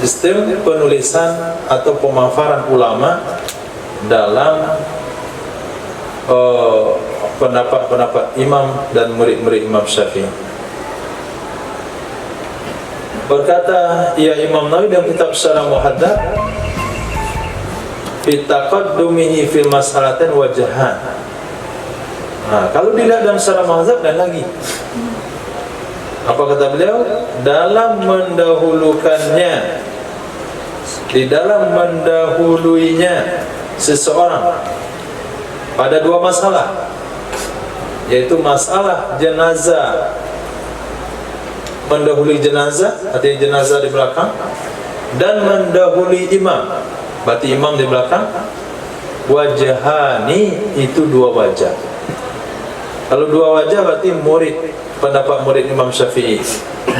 sistem penulisan atau pemaparan ulama dalam pendapat-pendapat imam dan murid-murid Imam Syafi'i. Berkata ya Imam Nawawi dalam kitab Syarah Muhadzab, fi taqaddumihi fil mas'alatain wajhan. Nah, kalau dilihat dalam Syarah Muhadzab dan lagi. Apa kata beliau? Dalam mendahulukannya, di dalam mendahuluinya seseorang pada dua masalah, yaitu masalah jenazah, mendahului jenazah, artinya jenazah di belakang, dan mendahului imam, berarti imam di belakang. Wajhani, itu dua wajah. Kalau dua wajah berarti murid, pendapat murid Imam Syafi'i.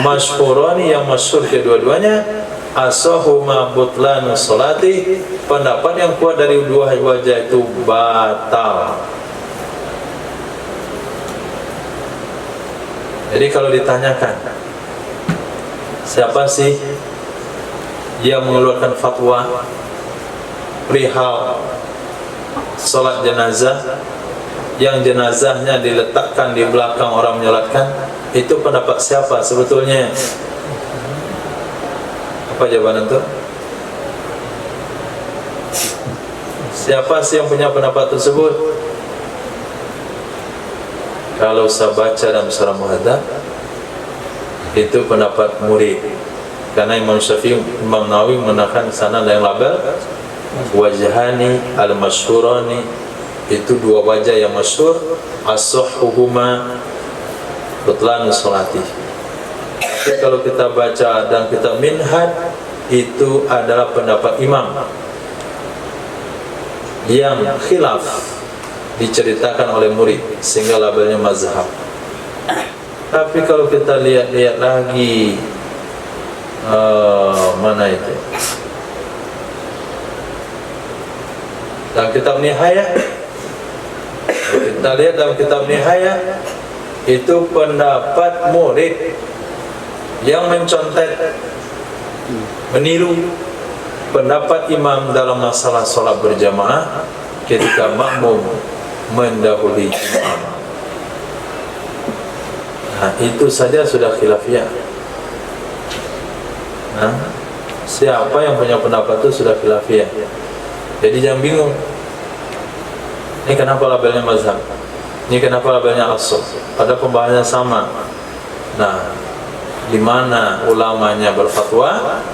Masyhurani, yang masyhur kedua-duanya. Asahuma butlanu sholati, pendapat yang kuat dari dua wajah itu batal. Jadi kalau ditanyakan, siapa sih yang mengeluarkan fatwa perihal sholat jenazah yang jenazahnya diletakkan di belakang orang menyolatkan, itu pendapat siapa sebetulnya? Apa jawaban itu? Siapa sih yang punya pendapat tersebut? Kalau saya baca dalam Syarah Muhadzab, itu pendapat murid. Karena Imam Syafi'i, Imam Nawawi menggunakan sana yang label wajhani al-masyhurani, itu dua wajah yang masyhur. As-sahhuhuma butlanu sholati. Tapi kalau kita baca dan kita minhaj, itu adalah pendapat imam yang khilaf diceritakan oleh murid, sehingga labelnya mazhab. Tapi kalau kita lihat-lihat lagi, mana itu? Dalam kitab Nihayah, kita lihat dalam kitab Nihayah, itu pendapat murid yang mencontek, meniru pendapat imam dalam masalah sholat berjamaah ketika makmum mendahului imam. Nah, itu saja sudah khilafiyah. Nah, siapa yang punya pendapat itu sudah khilafiyah. Jadi jangan bingung, ini kenapa labelnya mazhab, ini kenapa labelnya asal, pada pembahasannya sama. Nah, di mana ulamanya berfatwa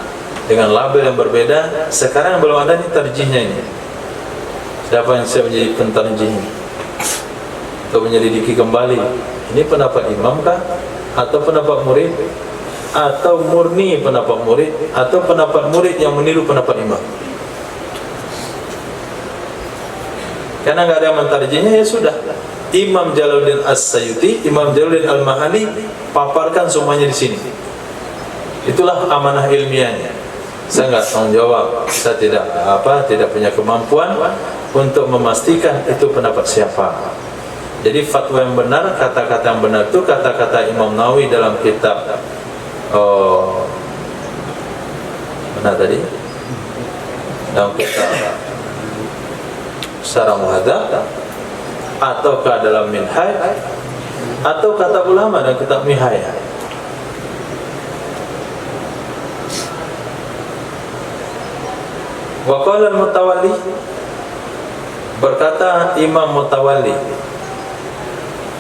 dengan label yang berbeda. Sekarang belum ada nih tarjihnya ini. Siapa yang siap menjadi pentarjih untuk menyelidiki kembali, ini pendapat imam kah, atau pendapat murid, atau murni pendapat murid, atau pendapat murid yang meniru pendapat imam? Karena nggak ada yang mentarjihnya, ya sudah. Imam Jalaluddin As-Sayuti, Imam Jalaluddin Al-Mahali paparkan semuanya di sini. Itulah amanah ilmiahnya. Saya nggak tanggung jawab, saya tidak punya kemampuan untuk memastikan itu pendapat siapa. Jadi fatwa yang benar, kata-kata yang benar itu kata-kata Imam Nawawi dalam kitab mana tadi? Dalam kitab Syarah Muhadzab, ataukah dalam Minhaj, atau kata ulama dalam kitab Nihayah. Wa qala al-Mutawalli, berkata Imam Mutawalli,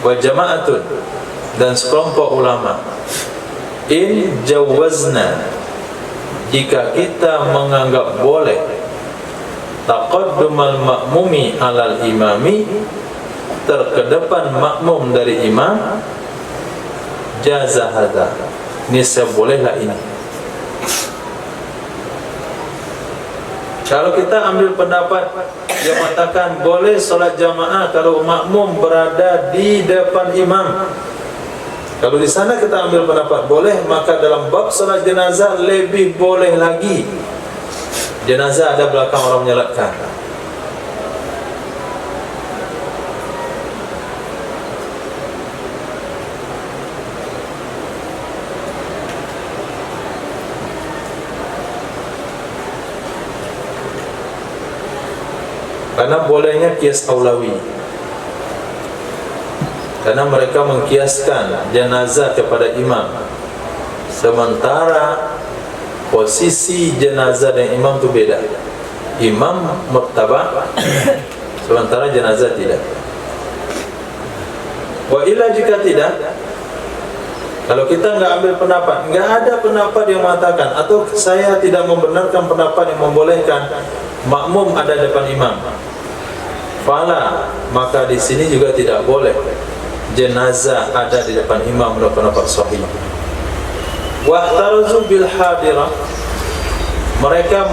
wa jama'atun, dan sekelompok ulama, in jawazna, jika kita menganggap boleh taqaddumal ma'mumi alal imami, terkedepan makmum dari imam, jaza hadza, niscaya bolehlah ini. Kalau kita ambil pendapat yang mengatakan boleh solat jamaah kalau makmum berada di depan imam, kalau di sana kita ambil pendapat boleh, maka dalam bab solat jenazah lebih boleh lagi. Jenazah ada belakang orang menyolatkan. Karena bolehnya kias aulawi, karena mereka mengkiaskan jenazah kepada imam, sementara posisi jenazah dan imam itu beda. Imam muttaba, sementara jenazah tidak. Wa illa jika tidak, kalau kita nggak ambil pendapat, nggak ada pendapat yang mengatakan, atau saya tidak membenarkan pendapat yang membolehkan makmum ada depan imam, fala, maka di sini juga tidak boleh jenazah ada di depan imam menurut pendapat sahih. Wahtarazu bil hadirah, mereka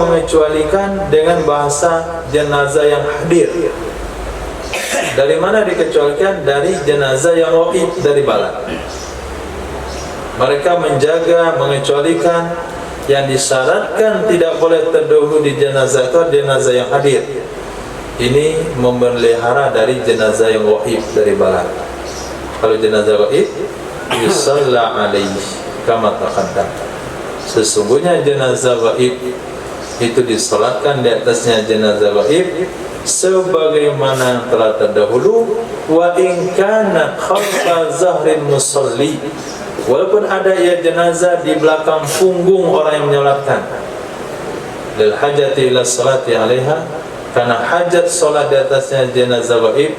mengecualikan dengan bahasa jenazah yang hadir. Dari mana dikecualikan? Dari jenazah yang ghaib, dari balad. Mereka mengecualikan yang disyaratkan tidak boleh terdahulu di jenazah itu jenazah yang hadir. Ini memelihara dari jenazah yang ghaib, dari balad. Kalau jenazah ghaib, yusalla alaihi kama taqaddam. Sesungguhnya jenazah ghaib itu disolatkan di atasnya jenazah ghaib sebagaimana telah terdahulu. Wa in kana khalfa zahrin musalli, walaupun ada ya jenazah di belakang punggung orang yang menyolatkan. Lil hajati ila salati alaiha, karena hajat solat di atasnya jenazah ghaib.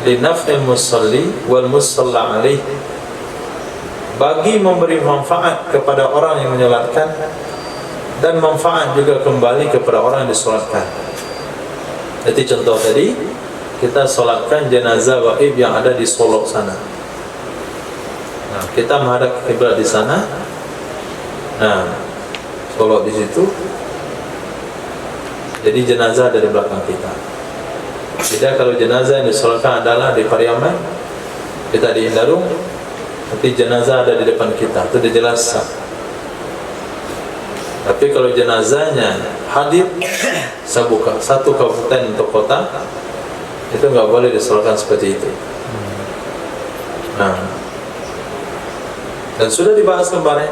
Li naf'il musalli wal musalla alaih, bagi memberi manfaat kepada orang yang menyolatkan dan manfaat juga kembali kepada orang yang disolatkan. Jadi contoh tadi, kita solatkan jenazah ghaib yang ada di Solo sana. Nah, kita menghadap kiblat di sana. Nah, Solo di situ. Jadi jenazah ada di belakang kita. Tidak kalau jenazah yang disolatkan adalah di Pariaman, kita di Indarung, tapi jenazah ada di depan kita, itu dijelaskan. Tapi kalau jenazahnya hadir satu kabupaten atau kota, itu nggak boleh disolatkan seperti itu. Nah, dan sudah dibahas kemarin,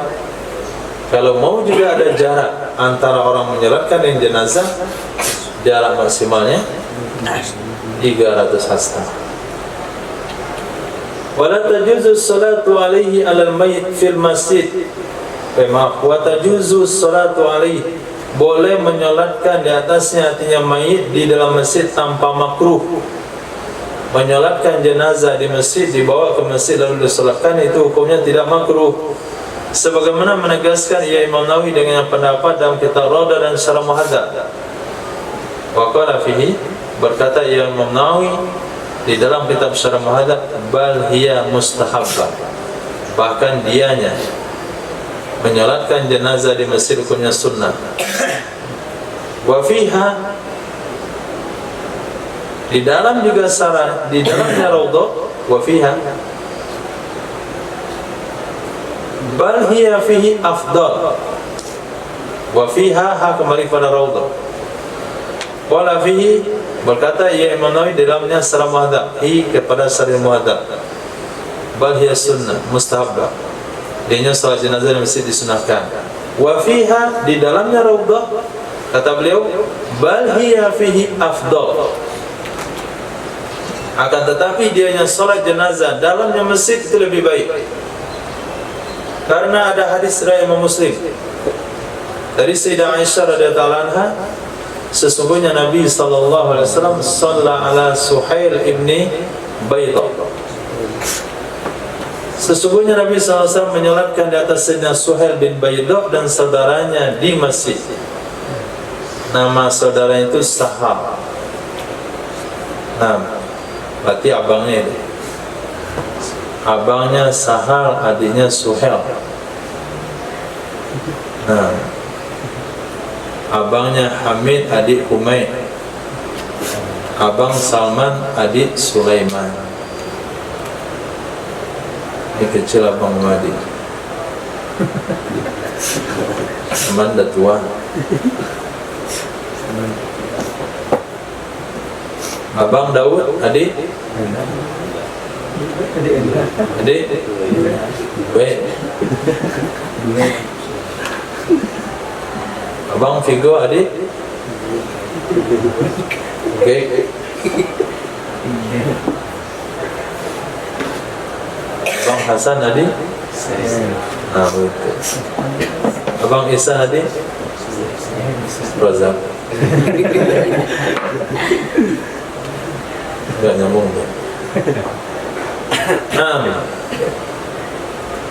kalau mau juga ada jarak antara orang menyolatkan dan jenazah, jarak maksimalnya 300 hasta. Wala tajuzu salatu alaihi alal mayyit fil masjid. Wa tajuzu salatu alaihi, boleh menyolatkan di atasnya, artinya mayit, di dalam masjid tanpa makruh. Menyolatkan jenazah di masjid, dibawa ke masjid lalu disolatkan, itu hukumnya tidak makruh. Sebagaimana menegaskan ya Imam Nawawi dengan pendapat dalam kitab Rawdah dan Syarah Muhadzab. Wa qala fihi, berkata Imam Nawawi di dalam kitab Syarah Muhadzab, bal hiya mustahabbah, bahkan dianya menyolatkan jenazah di masjid hukumnya sunnah. Wa fiha, di dalam juga syarah, di dalamnya Rawdah, wa fiha bal hiya fihi afdal. Wa fiha, ha kembali pada Rawdah. Wala fihi, berkata ya Imam Nawawi di dalamnya Syarah Muhadzab, hi kepada Syarah Muhadzab, bal hiya sunnah mustahabbah, dianya salat jenazah di masjid disunahkan. Wa fiha, di dalamnya Rawdah, kata beliau, bal hiya fihi afdal, akan tetapi dianya salat jenazah dalamnya masjid itu lebih baik. Karena ada hadis riwayat Imam Muslim dari Sayyidah Aisyah radhiyallahu anha, sesungguhnya Nabi sallallahu alaihi wasallam shalla ala Suhail ibni Baidah. Sesungguhnya Nabi sallallahu alaihi wasallam menyolatkan di atas Sayyidina Suhail bin Baidah dan saudaranya di masjid. Nama saudaranya itu Sahal. Nah, berarti abangnya itu. Abangnya Sahal, adiknya Suhail. Nah, abangnya Hamid, adik Humaid. Abang Salman, adik Sulaiman. Ini kecil abang Madi. Teman dah tua. Abang Daud, adik baik. Abang Figo, adik? Oke. Abang Hasan, adik? Nah, betul. Abang Ihsan, adik? Razak. Enggak nyambung ya.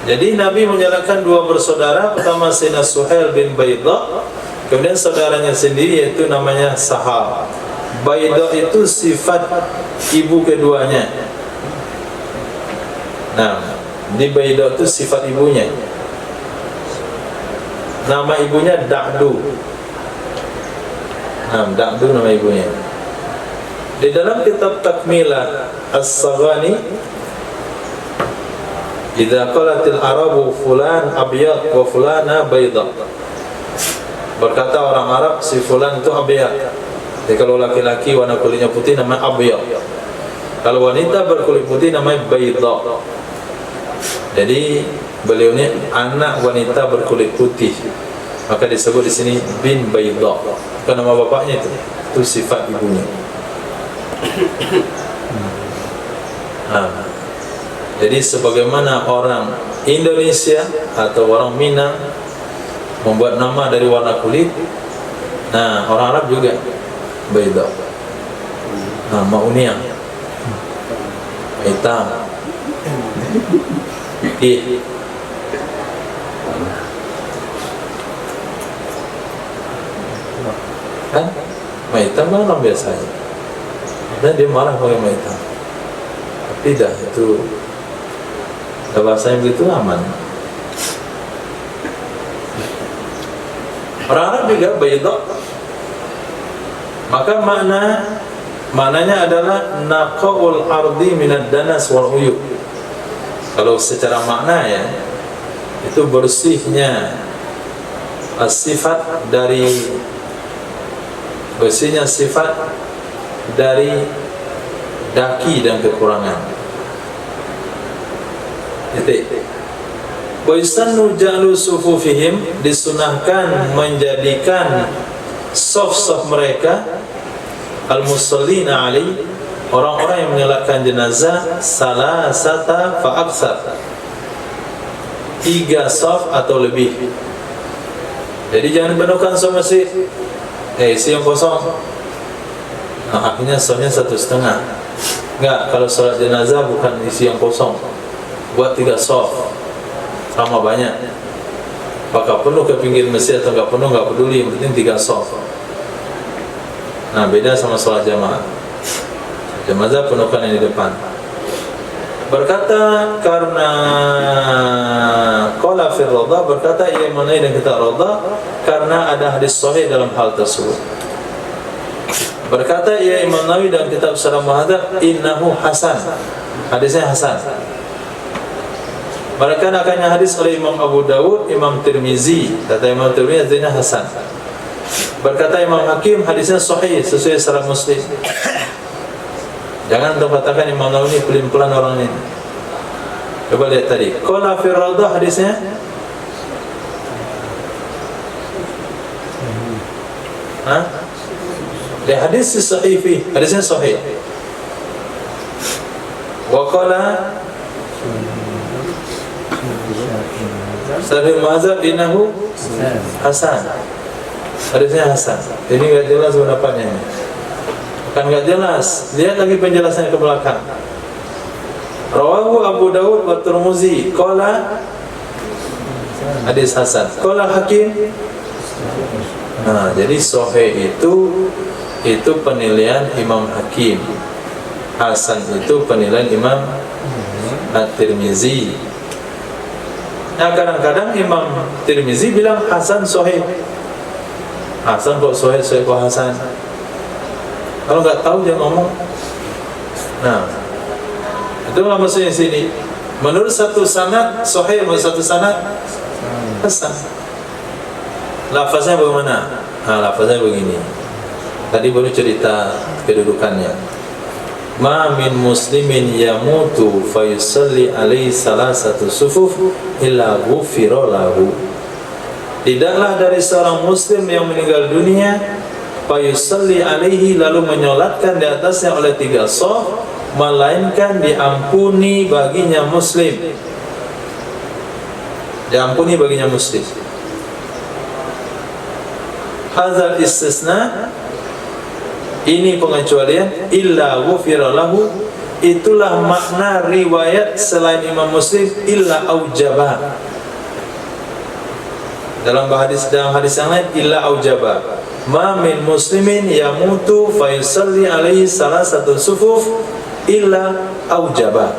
Jadi Nabi menyalakan dua bersaudara. Pertama Sayyidina Suhail bin Bayda, kemudian saudaranya sendiri yaitu namanya Sahal. Bayda itu sifat ibu keduanya. Nah, di Bayda itu sifat ibunya. Nama ibunya Da'du. Nah, Da'du nama ibunya. Di dalam kitab Takmilah As-Saghani, idza qalatil arabu fulan abyad wa fulana bayda, berkata orang Arab si fulan itu abyad. Jadi kalau laki-laki warna kulitnya putih namanya abyad, kalau wanita berkulit putih namanya bayda. Jadi beliau ini anak wanita berkulit putih, maka disebut di sini bin bayda. Bukan nama bapaknya, itu sifat ibunya. Jadi sebagaimana orang Indonesia atau orang Minang membuat nama dari warna kulit, nah orang Arab juga Bayda. Nah, Mauniang, hitam, putih. Kan hitam kan orang biasanya, dan dia marah pakai hitam. Tidak, itu bahasanya begitu aman. Orang Arab juga Bayda, maka maknanya adalah naqaul ardi minad danas wal uyub. Kalau secara makna ya, itu bersihnya sifat dari daki dan kekurangan. Wa yusannu ja'lu sufufihim, disunahkan menjadikan saf-saf mereka al-musallina alaihi, orang-orang yang menyolatkan jenazah, salasata fa aksar, 3 saf atau lebih. Jadi jangan penuhkan saf masjid, isi yang kosong. Nah, akhirnya safnya 1,5. Enggak, kalau sholat jenazah bukan isi yang kosong, buat 3 saf sama banyak. Apakah penuh ke pinggir masjid atau enggak penuh, enggak peduli, yang penting 3 saf. Nah, beda sama sholat jamaah. Jenazah penuhkan yang di depan. Berkata karena qala fi radha, berkata ia mengenai dan kita radha karena ada hadis sahih dalam hal tersebut. Berkata ia Imam Nawawi dalam kitab Syarah Muhadzab, innahu hasan, hadisnya hasan. Mereka akannya hadis oleh Imam Abu Dawud, Imam Tirmizi, kata Imam Tirmizi hadisnya hasan. Berkata Imam Hakim hadisnya sahih sesuai Sahih Muslim. Jangan untuk katakan Imam Nawawi pelin-pelan orang ini. Coba lihat tadi, qala fi radha hadisnya di hadis sahih, hadisnya sahih. Wa qala Sahih Muhadzab innahu hasan, hadisnya hasan. Ini enggak jelas pendapatnya. Kan enggak jelas. Lihat lagi penjelasannya ke belakang. Rawahu Abu Dawud wa Tirmizi qala hadis hasan. Qala Hakim. Nah, jadi sahih itu penilaian Imam Hakim. Hasan itu penilaian Imam At-Tirmizi. Nah, kadang-kadang Imam Tirmizi bilang hasan sahih. Hasan kok sahih, sahih kok hasan. Kalau nggak tahu jangan ngomong. Nah, itulah maksudnya sini. Menurut satu sanad sahih, menurut satu sanad hasan. Lafaznya bagaimana? Nah, lafaznya begini. Tadi baru cerita kedudukannya. Ma min muslimin yamutu fayusalli alaihi salasatu sufuf illa ghufira lahu. tidaklah dari seorang muslim yang meninggal dunia fayusalli alaihi, lalu menyolatkan di atasnya oleh 3 shaf, melainkan diampuni baginya muslim, diampuni baginya muslim. Hadzal istisna, ini pengecualian, illa ghufira lahu, itulah makna riwayat selain Imam Muslim, illa aujaba. Dalam hadis yang lain, illa aujaba ma min muslimin yamutu fa yusalli alaihi salasatu sufuf illa aujaba.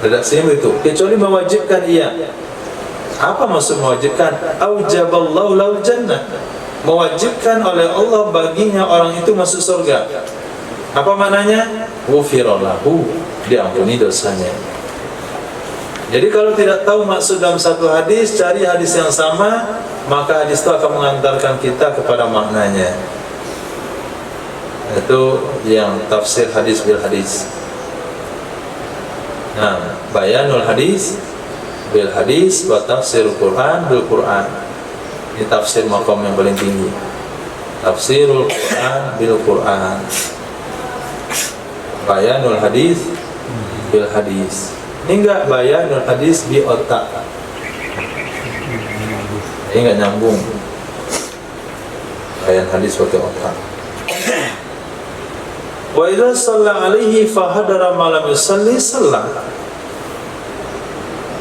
Redaksinya itu, kecuali mewajibkan ia. Apa maksud mewajibkan? Aujaballahu lahu jannah, mewajibkan oleh Allah baginya orang itu masuk surga. Apa maknanya? Ghufira lahu, diampuni dosanya. Jadi kalau tidak tahu maksud dalam satu hadis, cari hadis yang sama, maka hadis itu akan mengantarkan kita kepada maknanya. Itu yang tafsir hadis bil hadis. Nah, bayanul hadis bil hadis wa tafsirul Quran bil Quran. Ini tafsir maqam yang paling tinggi. Tafsirul Quran bil Quran. Bayanul hadis bil hadis. Ini enggak bayanul hadis bi otak. Ini enggak nyambung. Bayan hadis pakai otak. Wa idza shalla alaihi fa hadara ma lam yusalli shalla.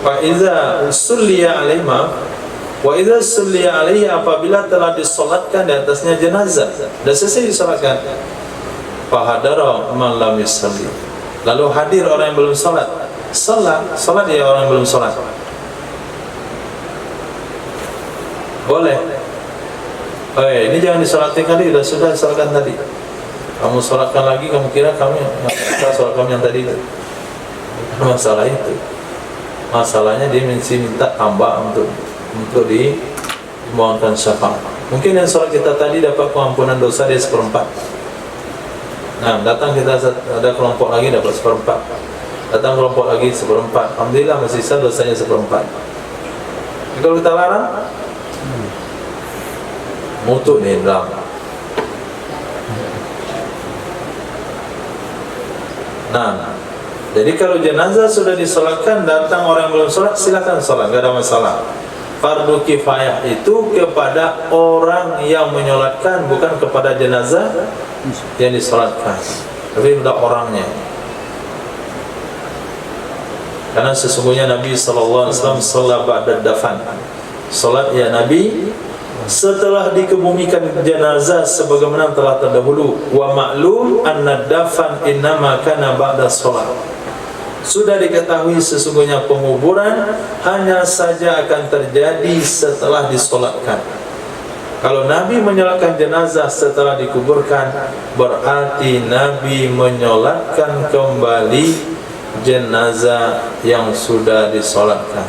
Fa idza sulliya alaihi wa idza sulliya alaihi, apabila telah disolatkan di atasnya jenazah dan selesai disolatkan, fa hadara ma lam yusalli, lalu hadir orang yang belum salat. Salat ya orang yang belum salat. Boleh. Ini jangan disolatin kali, sudah salatkan tadi. Kamu salatkan lagi, kamu kira kamu yang salat kamu yang tadi itu. Masalah itu. Masalahnya dia minta tambah untuk dimohonkan syafaat. Mungkin yang salat kita tadi dapat pengampunan dosa dia 1/4. Nah, datang kita ada kelompok lagi dapat 1/4. Datang kelompok lagi 1/4. Alhamdulillah masih sisa dosanya 1/4. Kalau kita larang, mutu nih dalam. Nah, jadi kalau jenazah sudah disolatkan, datang orang yang belum sholat, silakan sholat, gak ada masalah. Fardu kifayah itu kepada orang yang menyolatkan, bukan kepada jenazah yang disolatkan, tapi kepada orangnya. Karena sesungguhnya Nabi SAW sholat ba'da dafan, sholat ya Nabi setelah dikebumikan jenazah sebagaimana telah terdahulu. Wa ma'lum anna dafan innama kana ba'da sholat, sudah diketahui sesungguhnya penguburan hanya saja akan terjadi setelah disolatkan. Kalau Nabi menyolatkan jenazah setelah dikuburkan, berarti Nabi menyolatkan kembali jenazah yang sudah disolatkan.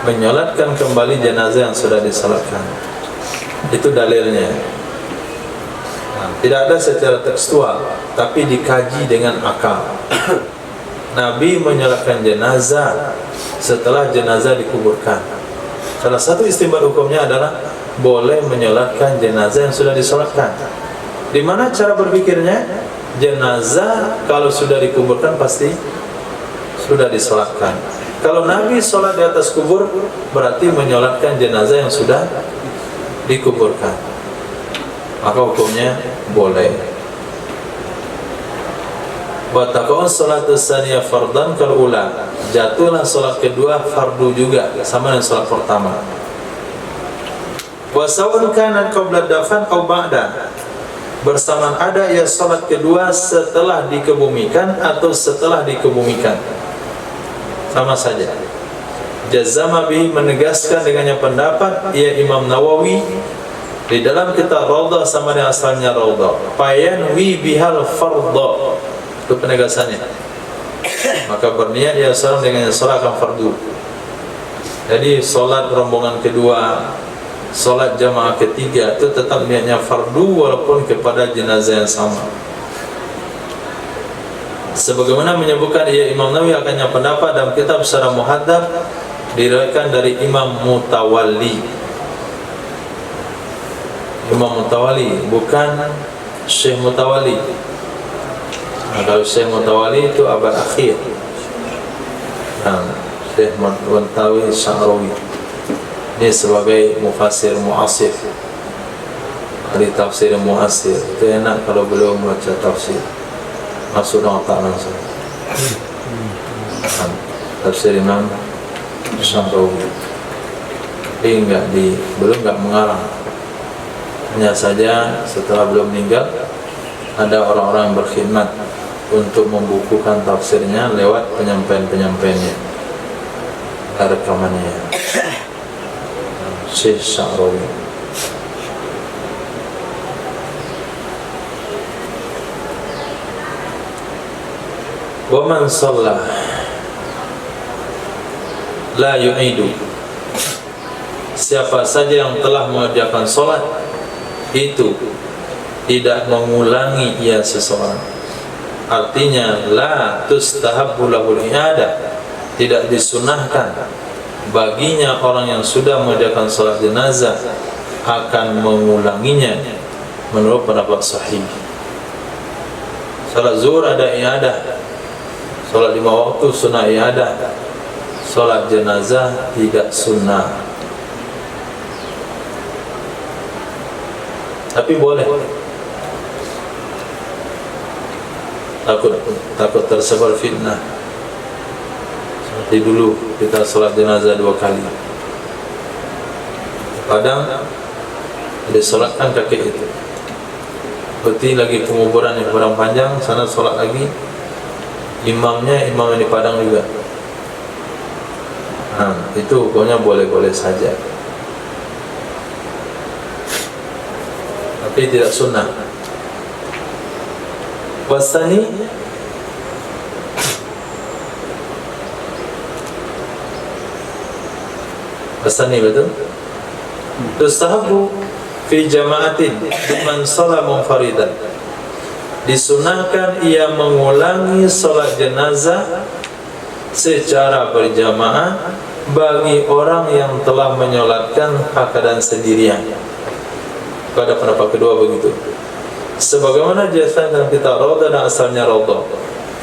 Menyolatkan kembali jenazah yang sudah disolatkan, itu dalilnya. Nah, tidak ada secara tekstual, tapi dikaji dengan akal. Nabi menyolatkan jenazah setelah jenazah dikuburkan. Salah satu istimbat hukumnya adalah boleh menyolatkan jenazah yang sudah disolatkan. Di mana cara berpikirnya? Jenazah kalau sudah dikuburkan pasti sudah disolatkan. Kalau Nabi sholat di atas kubur, berarti menyolatkan jenazah yang sudah dikuburkan. Maka hukumnya boleh. Wa taqaw salatu tsaniyah fardan kal ula, jatuhlah salat kedua fardu juga sama dengan salat pertama. Wa sawan kana qabla dafan aw ba'da, bersamaan ada ya salat kedua setelah dikebumikan atau setelah dikebumikan, sama saja. Jazama bihi, menegaskan dengannya pendapat ya Imam Nawawi di dalam kitab Raudhah sama dengan asalnya Raudhah. Fayanwi bihal fardha, itu penegasannya. Maka berniat ya salam dengan salat akan fardu. Jadi salat rombongan kedua, salat jamaah ketiga itu tetap niatnya fardu walaupun kepada jenazah yang sama. Sebagaimana menyebutkan Imam Nawawi akannya pendapat dalam kitab Syarah Muhadzab diriwayatkan dari Imam Mutawalli. Imam Mutawalli, bukan Syekh Mutawalli. Kalau Syekh Mutawalli itu abad akhir. Syekh Mutawalli Sya'rawi ini sebagai mufassir mu'asir, ahli tafsir mu'asir. Itu enak kalau beliau membaca tafsir masuk dalam otak langsung. Tafsir Imam Sya'rawi tapi belum mengarang. Hanya saja setelah beliau meninggal ada orang-orang yang berkhidmat untuk membukukan tafsirnya lewat penyampaian-penyampaiannya, rekamannya. Syekh Sya'rawi. Wa man shalla la yu'idu, siapa saja yang telah mengerjakan salat itu tidak mengulangi ia seseorang. Artinya la tustahabbu lahul i'adah, tidak disunahkan baginya orang yang sudah mengerjakan salat jenazah akan mengulanginya menurut pendapat sahih. Salat zuhur ada i'adah, salat 5 waktu sunnah i'adah, salat jenazah tidak sunnah. Tapi boleh, takut tersebar fitnah. Seperti dulu kita salat jenazah 2 kali. Kadang disolatkan kakek itu, berarti lagi penguburan yang kurang panjang, sana solat lagi, imamnya imam yang di Padang juga. Itu pokoknya boleh-boleh saja, tapi tidak sunnah. Wasani betul. Tustahabu fi jama'atin liman shalla munfaridan, disunahkan ia mengulangi salat jenazah secara berjamaah bagi orang yang telah menyolatkan keadaan sendirian. Pada pendapat kedua begitu. Sebagaimana dijelaskan dalam kitab Rawdah dan asalnya Rawdah,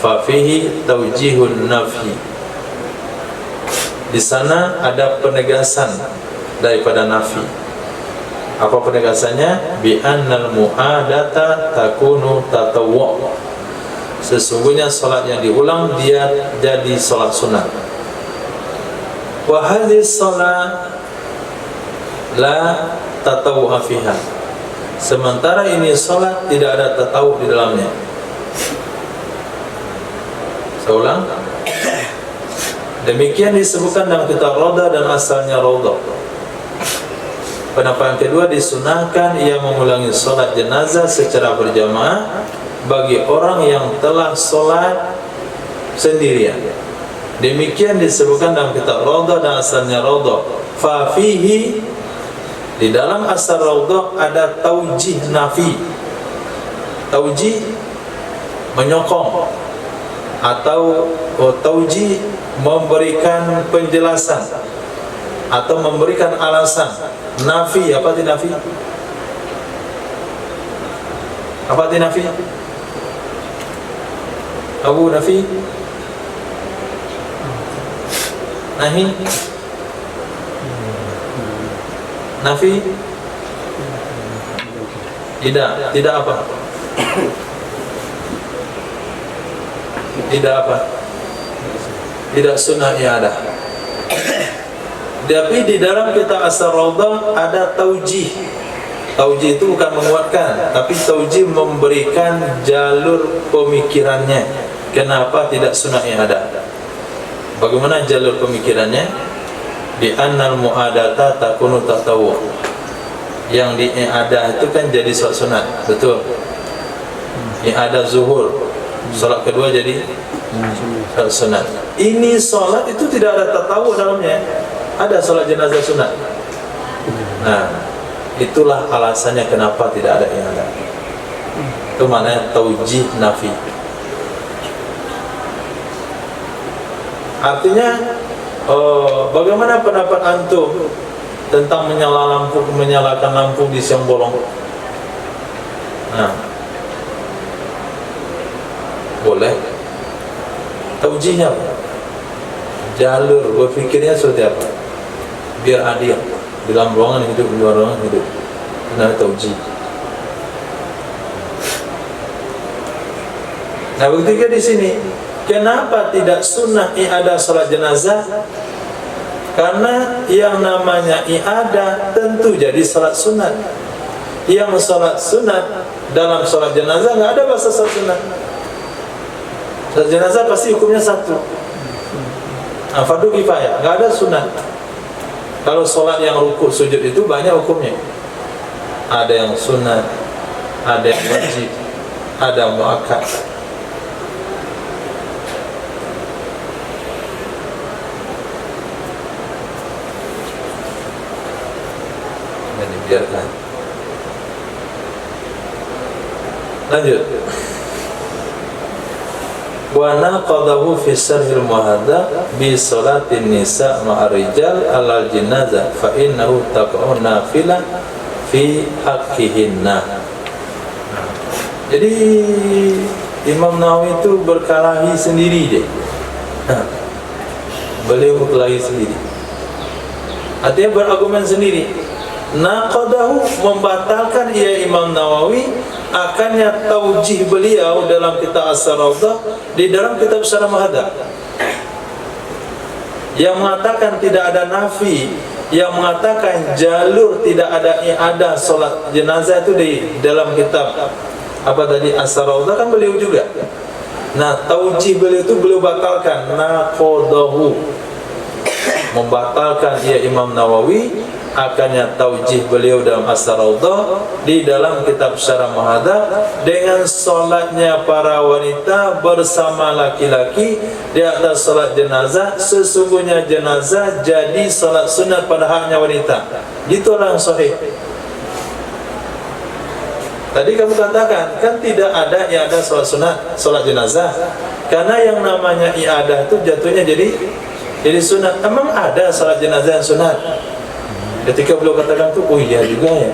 fa fihi taujihun nafi. Di sana ada penegasan daripada nafi. Apa penegasannya? Bi annal mu'adata takunu tatawwu'. Sesungguhnya salat yang diulang dia jadi salat sunat. Wa hadhihi salat la tatawwu' fiha. Sementara ini salat tidak ada tatawwu' di dalamnya. Saya ulang. Demikian disebutkan dalam kitab Rawdah dan asalnya Rawdah. Pendapat yang kedua, disunahkan ia mengulangi salat jenazah secara berjamaah bagi orang yang telah salat sendirian. Demikian disebutkan dalam kitab Rawdah dan asalnya Rawdah. Fa fihi, di dalam asal Rawdah ada taujih nafi. Taujih menyokong, atau taujih memberikan penjelasan atau memberikan alasan. Nafi, apa itu nafi? Apa itu nafi? Abu nafi? Nahi? Nafi? Tidak apa? Tidak apa? Tidak sunnah i'adah. Tapi di dalam kitab Asar Rawdah ada taujih. Taujih itu bukan menguatkan, tapi taujih memberikan jalur pemikirannya. Kenapa tidak sunnah i'adah? Bagaimana jalur pemikirannya? Bi annal mu'adata takunu tatawwu'. Yang di i'adah itu kan jadi salat sunat, betul? I'adah zuhur, salat kedua jadi salat sunat. Ini salat itu tidak ada tatawwu' dalamnya. Ada salat jenazah sunat. Nah, itulah alasannya kenapa tidak ada i'adah. Itu maknanya taujih nafi. Artinya bagaimana pendapat antum tentang menyalakan lampu di siang bolong? Nah, boleh. Taujihnya apa? Jalur berpikirnya seperti apa? Biar adil. Di dalam ruangan hidup, di luar ruangan hidup. Nah, taujih. Nah, ketiga di sini, kenapa tidak sunnah i'adah salat jenazah? Karena yang namanya i'adah tentu jadi salat sunat. Yang salat sunat dalam salat jenazah nggak ada bahasa salat sunat. Salat jenazah pasti hukumnya satu. Nah, fardu kifayah, nggak ada sunat. Kalau salat yang rukuk sujud itu banyak hukumnya. Ada yang sunat, ada yang wajib, ada yang muakkad. Biarkan. Lanjut. Wa naqadahu fi sarhil muhadda bi salatin nisa ma'ar rijal alal jinazah fa innahu taqa'u nafilah fi haqqihinna. Jadi Imam Nawawi itu berkelahi sendiri dia. Beliau berkelahi sendiri. Artinya berargumen sendiri. Naqadahu membatalkan ia Imam Nawawi akannya taujih beliau dalam kitab As-Rawdah di dalam kitab Syarah Muhadzab yang mengatakan tidak ada nafi, yang mengatakan jalur tidak ada i'adah salat jenazah itu di dalam kitab apa tadi As-Rawdah kan beliau juga. Nah, taujih beliau itu beliau batalkan. Naqadahu membatalkan ia Imam Nawawi akannya taujih beliau dalam As-Rawdah di dalam kitab Syarah Muhadzab dengan solatnya para wanita bersama laki-laki di atas solat jenazah. Sesungguhnya jenazah jadi solat sunat pada haknya wanita. Itu orang sahih. Tadi kamu katakan kan tidak ada i'adah solat sunat, solat jenazah. Karena yang namanya i'adah itu jatuhnya jadi sunat. Emang ada solat jenazah yang sunat? Ketika beliau katakan itu, oh iya juga ya.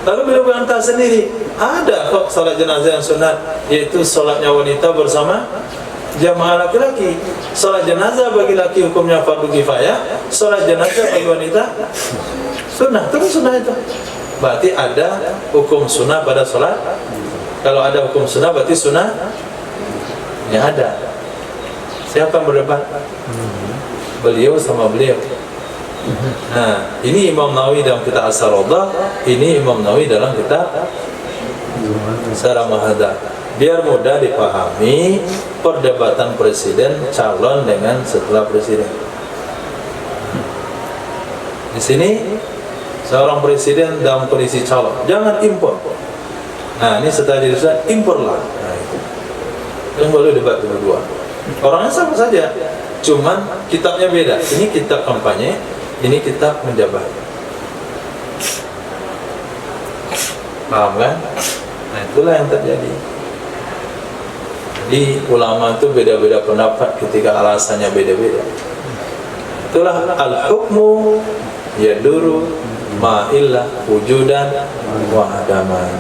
Lalu beliau bantah sendiri, ada kok salat jenazah yang sunat, yaitu salatnya wanita bersama jamaah laki-laki. Salat jenazah bagi laki hukumnya fardu kifayah, salat jenazah bagi wanita sunnah. Terus sunnah itu berarti ada hukum sunnah pada salat. Kalau ada hukum sunnah berarti sunnah ya ada. Siapa yang berdebat? Beliau sama beliau. Nah, ini Imam Nawawi dalam kitab As-Rawdah, ini Imam Nawawi dalam kitab Syarah Muhadzab. Biar mudah dipahami perdebatan presiden calon dengan setelah presiden. Di sini seorang presiden dalam kondisi calon, jangan impor. Nah, ini setelah dirusak imporlah. Nah, itu yang boleh debat berdua. Orangnya sama saja, cuman kitabnya beda. Ini kitab kampanye, ini kitab menjabat. Paham kan? Nah, itulah yang terjadi. Jadi ulama itu beda-beda pendapat ketika alasannya beda-beda. Itulah al-hukmu yaduru ma'illah wujudan wa adaman.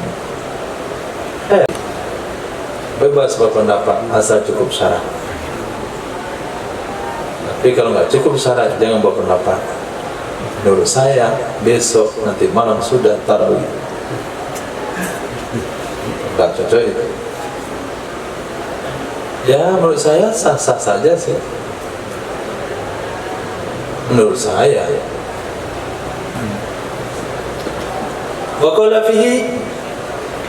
Bebas berpendapat asal cukup syarat. Tapi kalau nggak cukup syarat jangan berpendapat. Menurut saya besok nanti malam sudah tarawih. Nggak cocok itu. Ya menurut saya sah-sah saja sih. Menurut saya. Wa qala fihi,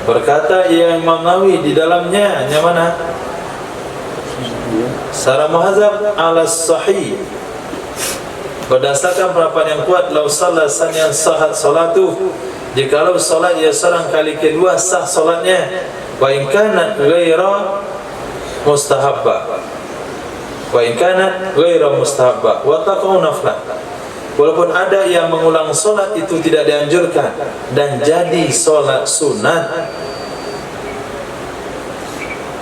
berkata ia Imam Nawawi di dalamnya, yang mana? Syarah Muhadzab ala sahih. Berdasarkan pendapat yang kuat, lau salat saniyan sahat salatu, jikalau salat ia seorang kali kedua sah salatnya, wa in kanat ghaira mustahabba, wa in kanat ghaira mustahabba wa taqau naflah. Walaupun ada yang mengulang solat itu tidak dianjurkan dan jadi solat sunat,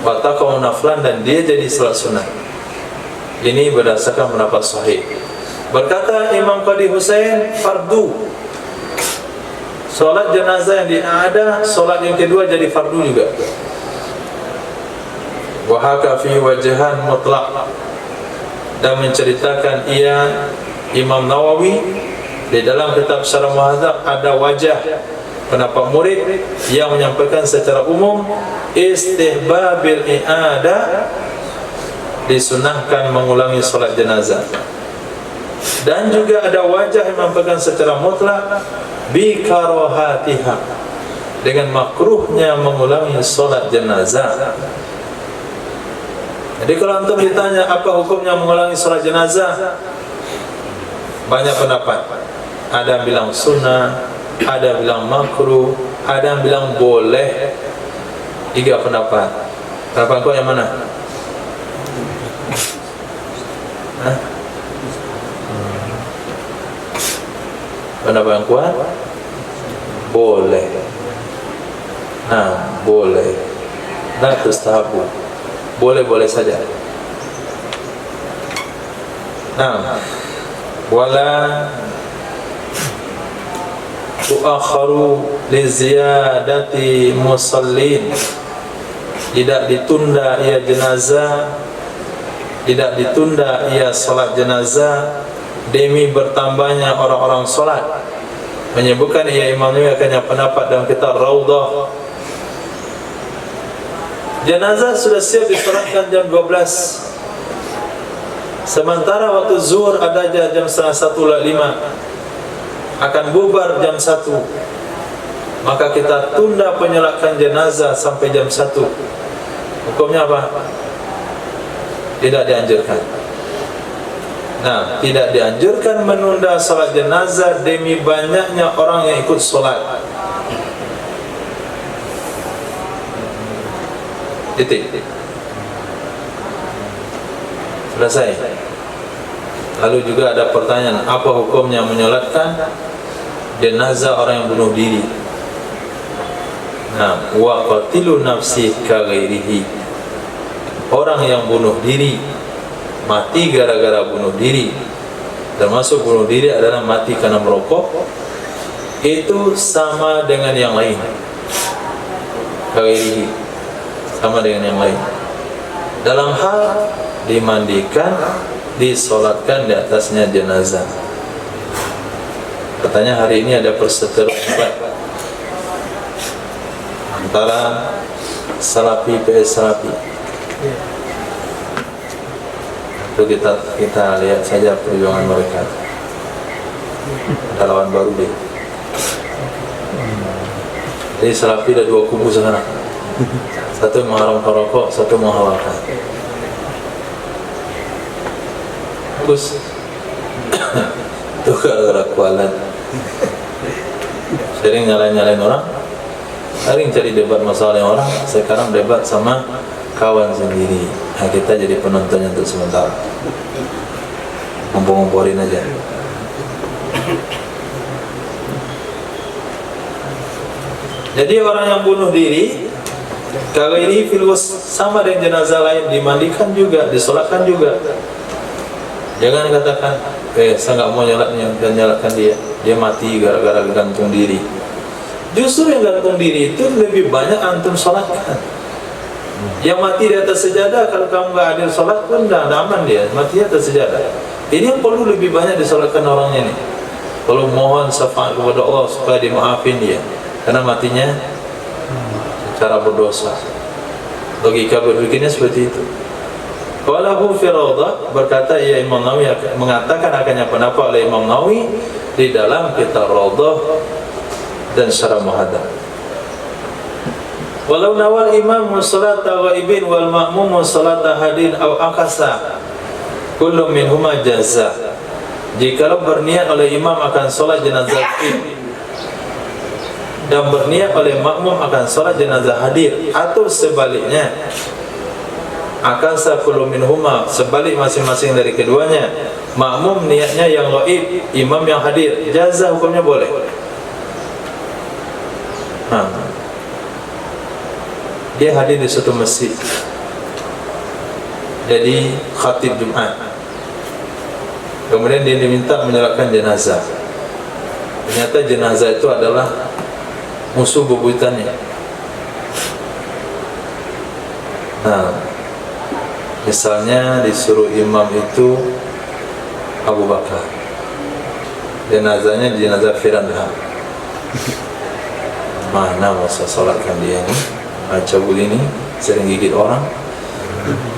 wa taqau naflan, dan dia jadi solat sunat. Ini berdasarkan pendapat sahih. Berkata Imam Qadi Husain, fardu. Solat jenazah yang ada, solat yang kedua jadi fardu juga. Wa haka fi wajhan mutlaq, dan menceritakan ia Imam Nawawi di dalam kitab Syarah Muhadzab ada wajah pendapat murid yang menyampaikan secara umum istihbabil i'adah, disunahkan mengulangi solat jenazah. Dan juga ada wajah yang menyampaikan secara mutlak bi karahatiha, dengan makruhnya mengulangi solat jenazah. Jadi kalau antum ditanya apa hukumnya mengulangi solat jenazah, banyak pendapat. Ada yang bilang sunnah, ada yang bilang makruh, ada yang bilang boleh. 3 pendapat. Pendapat kau yang mana? Hah? Pendapat yang kuat? Boleh. Boleh. La tustahabu. Boleh-boleh saja. Wala tuakharu li ziyadati musallin, tidak ditunda ia jenazah, tidak ditunda ia salat jenazah demi bertambahnya orang-orang salat. Menyebutkan ia Imam Nawawi akan pendapat dalam kitab Raudhah. Jenazah sudah siap disolatkan jam 12, sementara waktu zuhur ada jam 1:30, akan bubar jam 1, maka kita tunda penyolatan jenazah sampai jam 1. Hukumnya apa? Tidak dianjurkan. Tidak dianjurkan menunda salat jenazah demi banyaknya orang yang ikut salat. Titik. Selesai. Lalu juga ada pertanyaan, apa hukumnya menyolatkan jenazah orang yang bunuh diri? Wa qatilu nafsi ka ghairihi, orang yang bunuh diri, mati gara-gara bunuh diri, termasuk bunuh diri adalah mati karena merokok, itu sama dengan yang lain. Ka ghairihi, sama dengan yang lain dalam hal dimandikan, disolatkan di atasnya jenazah. Katanya hari ini ada perseteruan antara Salafi PS Salafi. Itu kita lihat saja perjuangan mereka. Ada lawan baru deh. Jadi Salafi ada 2 kubu sekarang. Satu mengharamkan rokok, satu menghalalkan. Bagus. Itu gara-gara kualat. Sering nyalain orang, sering cari debat masalah yang orang. Sekarang debat sama kawan sendiri. Kita jadi penontonnya untuk sementara, ngompor-ngomporin aja. Jadi orang yang bunuh diri, kalau ini virus sama dengan jenazah lain, dimandikan juga, disolatkan juga. Jangan katakan, saya nggak mau nyolatnya dan nyolatkan dia mati gara-gara gantung diri. Justru yang gantung diri itu lebih banyak antum solatkan. Yang mati di atas sejadah, kalau kamu nggak adil solat pun dah aman dia, mati di atas sejadah. Ini yang perlu lebih banyak disolatkan orangnya nih. Perlu mohon syafaat kepada Allah supaya dimaafin dia, karena matinya secara berdosa. Logika berpikirnya seperti itu. Walahu fi Raudhah, berkata ya Imam Nawawi mengatakan akannya pendapat oleh Imam Nawawi di dalam kitab Raudhah dan Syarah Muhadzab. Walau nawal imam salata ghaibin wal ma'mum salata hadin aw akasa, kullu minhuma jaza. Jikalau berniat oleh imam akan salat jenazah gaib dan berniat oleh makmum akan salat jenazah hadir, atau sebaliknya, akasa kullu minhuma, sebalik masing-masing dari keduanya, makmum niatnya yang gaib, imam yang hadir, jaza, hukumnya boleh. Dia hadir di suatu masjid, jadi khatib Jumat, kemudian dia diminta menyolatkan jenazah. Ternyata jenazah itu adalah musuh bebuyutannya. Nah, misalnya disuruh imam itu Abu Bakar, jenazahnya jenazah Firanda. Mana masa sholatkan dia ini? Cabul ini sering gigit orang,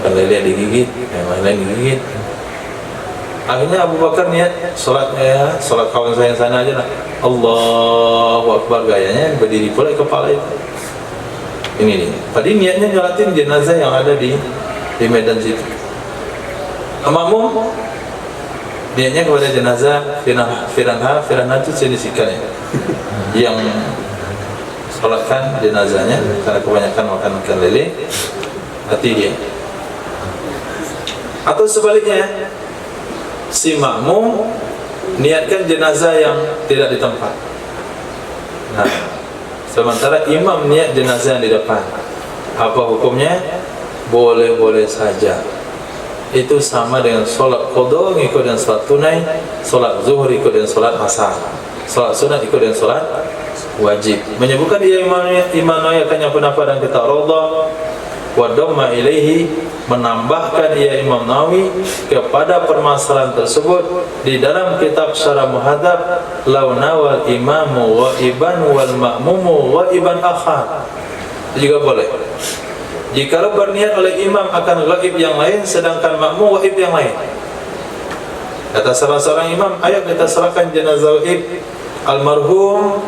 kan lele digigit, yang lain digigit. Akhirnya Abu Bakar niat sholatnya, sholat kawan saya sana aja lah. Allahu Akbar, gayanya berdiri pula kepala itu. Ini nih. Tadi niatnya nyolatin jenazah yang ada di medan situ. Makmum niatnya kepada jenazah Firana itu sedisikan ya, yang sholatkan jenazahnya karena kebanyakan makan lele, hati dia. Atau sebaliknya, si makmum niatkan jenazah yang tidak di tempat. Nah, sementara imam niat jenazah yang di depan. Apa hukumnya? Boleh-boleh saja. Itu sama dengan sholat qadha ikut dengan sholat tunai, sholat zuhur ikut dengan sholat asar, sholat sunat ikut dengan sholat wajib. Menyebutkan dia imam nawawi pendapat dan kita radha wa damma ilaihi, menambahkan ia Imam Nawawi kepada permasalahan tersebut di dalam kitab Syarah Muhadzab, law nawal imamu wa iban wal ma'mumu wa iban akhar. Itu juga boleh. Jikalau berniat oleh imam akan ghaib yang lain sedangkan makmum ghaib yang lain. Kata salah seorang imam, ayo kita serahkan jenazah ghaib almarhum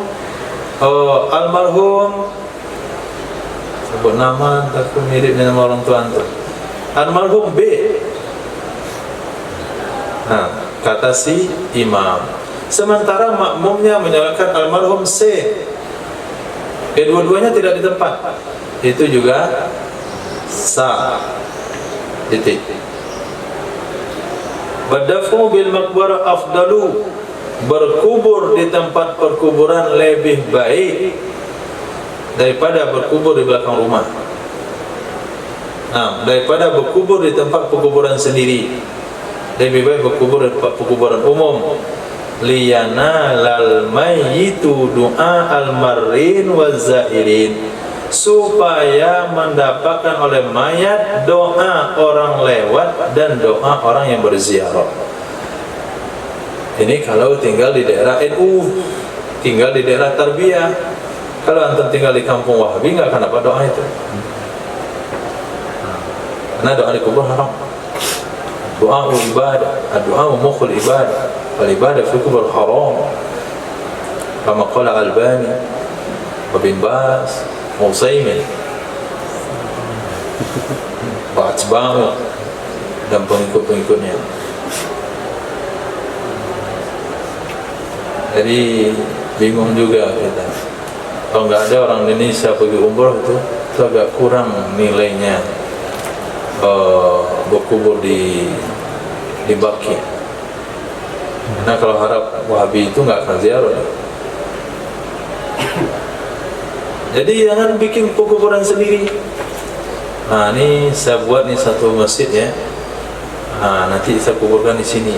sebut nama takut mirip dengan orang tua antum, almarhum B. Nah, kata si imam, sementara makmumnya menyalahkan almarhum C. Kedua-duanya tidak di tempat, itu juga sah. Titik. Badafu bil maqbarah afdalu, berkubur di tempat perkuburan lebih baik daripada berkubur di belakang rumah. Nah, daripada berkubur di tempat perkuburan sendiri, lebih baik berkubur di tempat perkuburan umum. Liyana lal mayyitu du'a al-marrin wa zairin, supaya mendapatkan oleh mayat doa orang lewat dan doa orang yang berziarah. Ini kalau tinggal di daerah NU, tinggal di daerah Tarbiyah. Kalau antum tinggal di kampung Wahabi nggak akan dapat doa itu, karena doa di kubur haram. Doa ibadah, doa mukhul ibadah, wal ibadah fi kubur haram. Kama qala Albani, wa bin Baz, Utsaimin, wa atba'u, dan pengikut-pengikutnya. Jadi bingung juga kita. Kalau nggak ada orang Indonesia pergi umroh itu agak kurang nilainya berkubur di Baqi. Nah, kalau harap Wahabi itu nggak akan ziarah. Jadi jangan bikin perkuburan sendiri. Nah, ini saya buat nih satu masjid ya. Nah, nanti saya kuburkan di sini,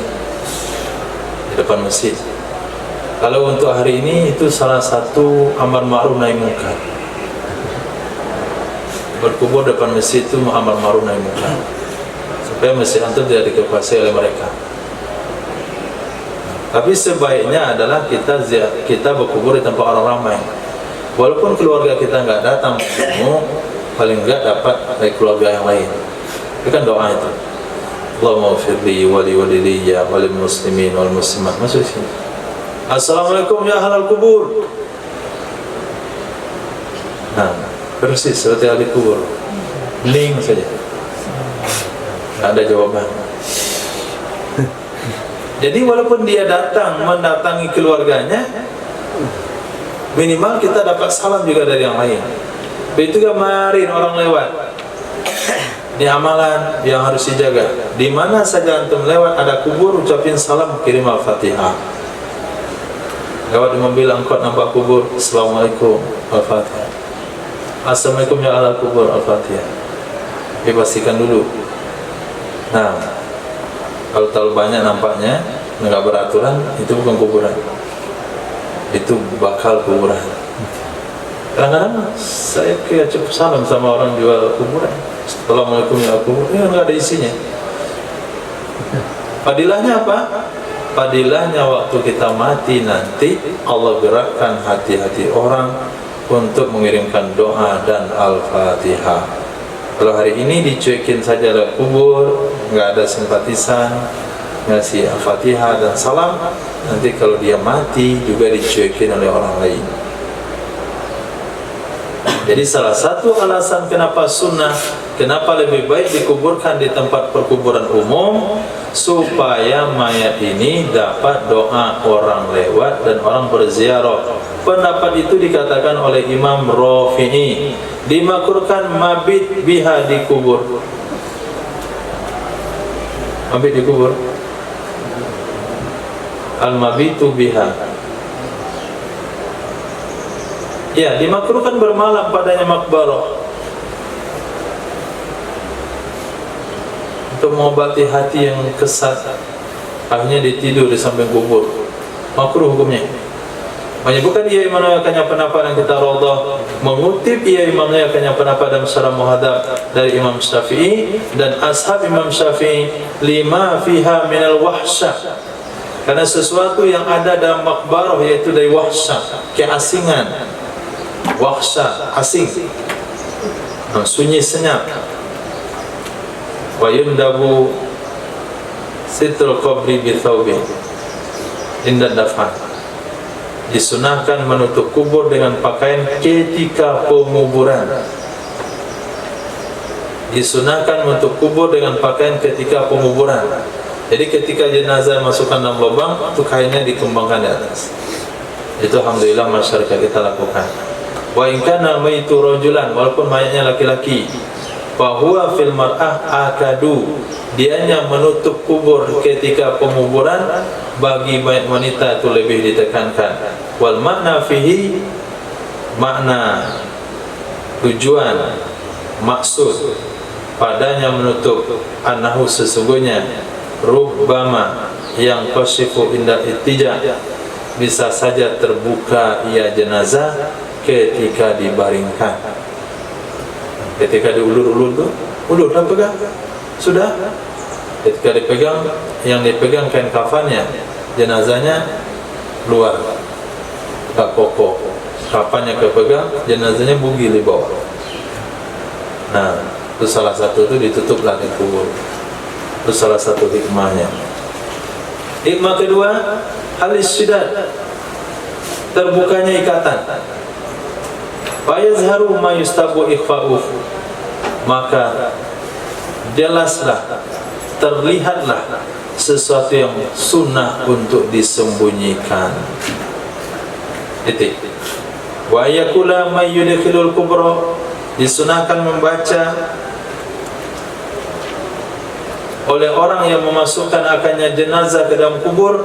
di depan masjid. Kalau untuk hari ini itu salah satu amar ma'ruf nahi munkar. Berkubur depan masjid itu amar ma'ruf nahi munkar, supaya masjid antum tidak dikuasai oleh mereka. Tapi sebaiknya adalah kita berkubur di tempat orang ramai. Walaupun keluarga kita nggak datang bertemu, paling nggak dapat dari keluarga yang lain. Itu kan doa itu. Allahumma firli wali walidayya walil muslimin wal muslimat. Masuk sini. Assalamualaikum ya ahlal kubur. Nah, persis seperti ahli kubur. Ling saja, nggak ada jawaban. Jadi walaupun dia mendatangi keluarganya, minimal kita dapat salam juga dari yang lain. Begitu kemarin orang lewat, ini amalan yang harus dijaga. Di mana saja antum lewat ada kubur, ucapin salam, kirim al-fatihah. Lewat di mobil angkot nampak kubur, assalamualaikum, al-fatihah. Assalamualaikum ya ala kubur, al-fatihah. Dipastikan dulu. Nah, kalau terlalu banyak nampaknya nggak beraturan, itu bukan kuburan, itu bakal kuburan. Kadang-kadang saya kayak cukup salam sama orang jual kuburan, assalamualaikum ya kubur, ya nggak ada isinya. Fadilahnya apa? Fadilahnya waktu kita mati nanti Allah gerakkan hati-hati orang untuk mengirimkan doa dan Al-Fatihah. Kalau hari ini dicuekin saja oleh kubur, nggak ada simpatisan, ngasih Al-Fatihah dan salam, nanti kalau dia mati juga dicuekin oleh orang lain. Jadi salah satu alasan kenapa sunnah, kenapa lebih baik dikuburkan di tempat perkuburan umum, supaya mayat ini dapat doa orang lewat dan orang berziarah. Pendapat itu dikatakan oleh Imam Rafi'i, dimakruhkan mabit biha dikubur. Mabit dikubur, al-mabitu biha. Ya, dimakruhkan bermalam padanya makbarah untuk mengobati hati yang kesat, akhirnya ditidur di samping kubur. Makruh hukumnya. Menyebutkan ia menawakannya pendapat yang kita radah, mengutip ia menawakannya pendapat dalam Syarah Muhadzab dari Imam Syafi'i dan ashab Imam Syafi'i, lima fiha minal wahsyah, karena sesuatu yang ada dalam makbarah yaitu dari wahsyah, keasingan. Wahsyah, asing, sunyi senyap. Wa yundabu sitrul qabri bi thawbin inda dafan. Disunahkan menutup kubur dengan pakaian ketika penguburan. Disunahkan menutup kubur dengan pakaian ketika penguburan. Jadi ketika jenazah masukkan dalam lubang, itu kainnya dikembangkan di atas. Itu alhamdulillah masyarakat kita lakukan. Wa in kana maytu rajulan, walaupun mayatnya laki-laki, fa huwa fil mar'ah akadu, dianya menutup kubur ketika penguburan, bagi mayat wanita itu lebih ditekankan. Wal makna fihi, makna tujuan maksud padanya menutup, annahu sesungguhnya, rubbama yang qashifu inda ittija, bisa saja terbuka ia jenazah ketika dibaringkan, ketika diulur-ulur tuh, ulur dan pegang, sudah. Ketika dipegang, yang dipegang kain kafannya, jenazahnya luar, tak kokoh, kafannya kepegang, jenazahnya bugil di bawah. Nah, itu salah satu, itu ditutuplah di kubur. Itu salah satu hikmahnya. Hikmah kedua, al-isyidad, terbukanya ikatan. Fayazharu ma yustabu ikhfa'uh, maka jelaslah, terlihatlah sesuatu yang sunnah untuk disembunyikan. Titik. Wa yakula may yudkhilul kubra, disunahkan membaca oleh orang yang memasukkan akannya jenazah ke dalam kubur,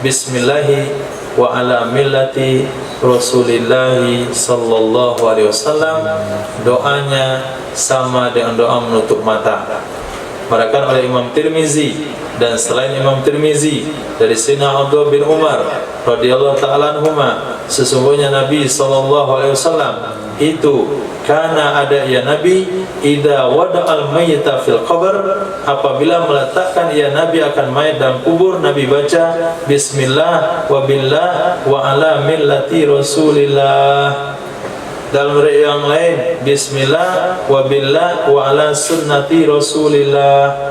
bismillahi wa ala millati Rasulillahi sallallahu alaihi wasallam, doanya sama dengan doa menutup mata. Diriwayatkan oleh Imam Tirmizi dan selain Imam Tirmizi dari Sayyidina Abdullah bin Umar radhiyallahu ta'ala anhuma, sesungguhnya Nabi sallallahu alaihi wasallam itu karena ada ya Nabi idza wada'al mayyita fil qabr, apabila meletakkan ya Nabi akan mayat dalam kubur, Nabi baca bismillah wa billah wa ala millati Rasulillah. Dalam riwayat yang lain bismillah wa billah wa ala sunnati Rasulillah.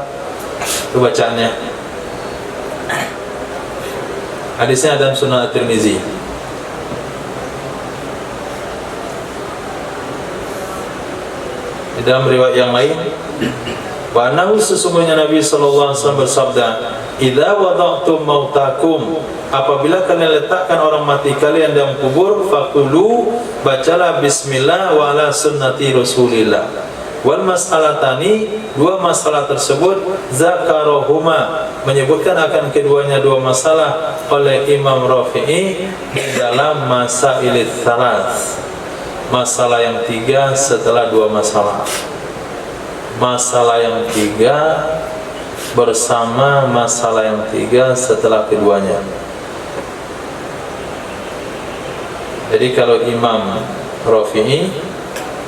Itu bacaannya. Hadisnya dalam Sunan At-Tirmizi. Di dalam riwayat yang lain, wa annahu, sesungguhnya Nabi sallallahu alaihi wasallam bersabda, idza wada'tum mautakum, apabila kalian letakkan orang mati kalian dalam kubur, faqulu, bacalah bismillah wa ala sunnati Rasulillah. Wal mas'alatani, dua masalah tersebut, zakarahuma, menyebutkan akan keduanya dua masalah oleh Imam Rafi'i di dalam Masailit Thalath, masalah yang tiga setelah dua masalah. Masalah yang tiga bersama masalah yang tiga setelah keduanya. Jadi kalau Imam Rafi'i,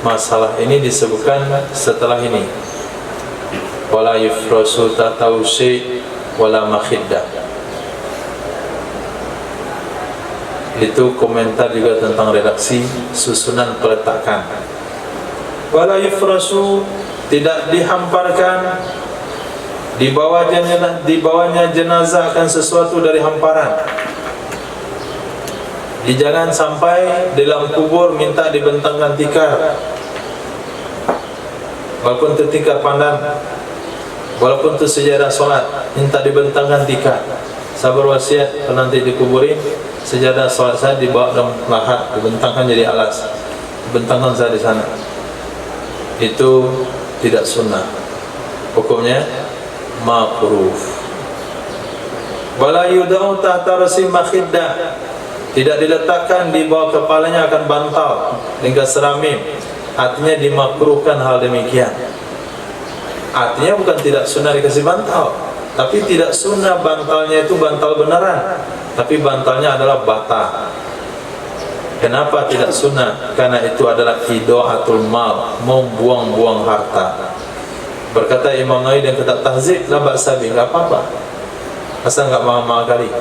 masalah ini disebutkan setelah ini, wala yufrasu tatawsi wala makhiddah. Itu komentar juga tentang redaksi susunan peletakan. Wala yufrasu, tidak dihamparkan, dibawanya jenazah akan sesuatu dari hamparan. Jangan sampai dalam kubur minta dibentangkan tikar, walaupun itu tikar pandan, walaupun itu sejadah solat, minta dibentangkan tikar. Saya berwasiat kalau nanti dikuburin, sejadah solat saya dibawa dalam lahat, dibentangkan jadi alas, dibentangkan saya di sana. Itu tidak sunnah, hukumnya makruh. Wala yudau tahta rasi makhiddah, tidak diletakkan di bawah kepalanya akan bantal hingga seramim. Artinya dimakruhkan hal demikian. Artinya bukan tidak sunnah dikasih bantal, tapi tidak sunnah bantalnya itu bantal beneran, tapi bantalnya adalah bata. Kenapa tidak sunnah? Karena itu adalah idaatul mal, membuang-buang harta. Berkata Imam Nawawi dan kitab Tahzib, la ba'sa bih, enggak apa-apa, asal enggak mahal-mahal kali.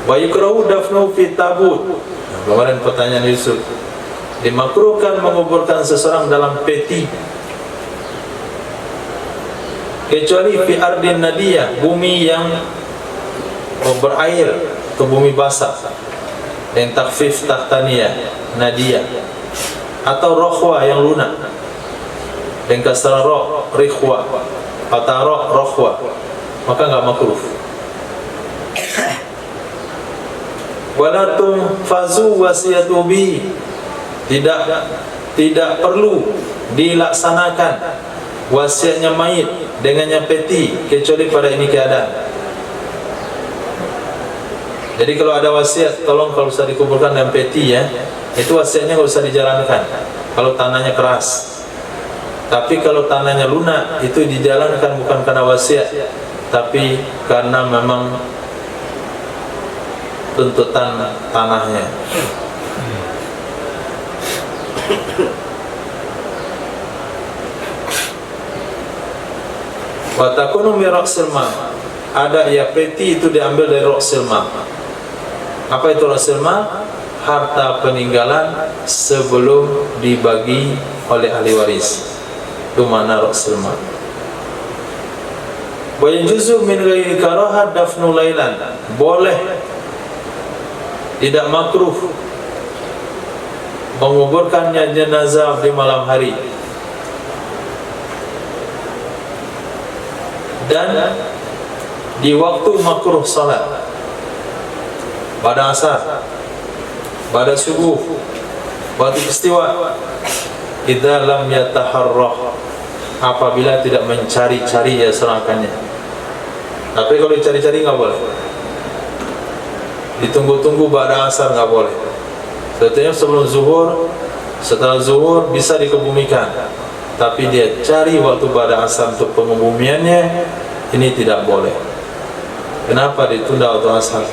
Wa yukrahu dafnu fi tabut. Kemarin pertanyaan Yusuf, dimakruhkan menguburkan seseorang dalam peti, kecuali fi ardin nadiyah, bumi yang berair atau bumi basah, yang takfif tahtaniyah nadiyah, atau rohwa yang lunak, yang kasar roh rikhwa atau roh rohwa, maka enggak makruh. Walatum fazu wasiyatu bi, tidak perlu dilaksanakan wasiatnya mayit dengannya peti, kecuali pada ini keadaan. Jadi kalau ada wasiat, tolong kalau usah dikuburkan dalam peti ya, itu wasiatnya nggak usah dijalankan kalau tanahnya keras. Tapi kalau tanahnya lunak, itu dijalankan bukan karena wasiat, tapi karena memang tuntutan tanahnya. Wa takunu min ra'sil mal, ada ya peti itu diambil dari ra'sil mal. Apa itu ra'sil mal? Harta peninggalan sebelum dibagi oleh ahli waris. Itu mana ra'sil mal. Wa yajuzu min ghairi karaha dafnu lailan, boleh, tidak makruh menguburkannya jenazah di malam hari. Dan di waktu makruh salat, pada asar, pada subuh, waktu istiwa, idza lam yataharrah, apabila tidak mencari-cari ya serangkannya. Tapi kalau dicari-cari enggak boleh. Ditunggu-tunggu pada asar nggak boleh. Sebetulnya sebelum zuhur, setelah zuhur bisa dikebumikan, tapi dia cari waktu pada asar untuk pengebumiannya, ini tidak boleh. Kenapa ditunda waktu asar?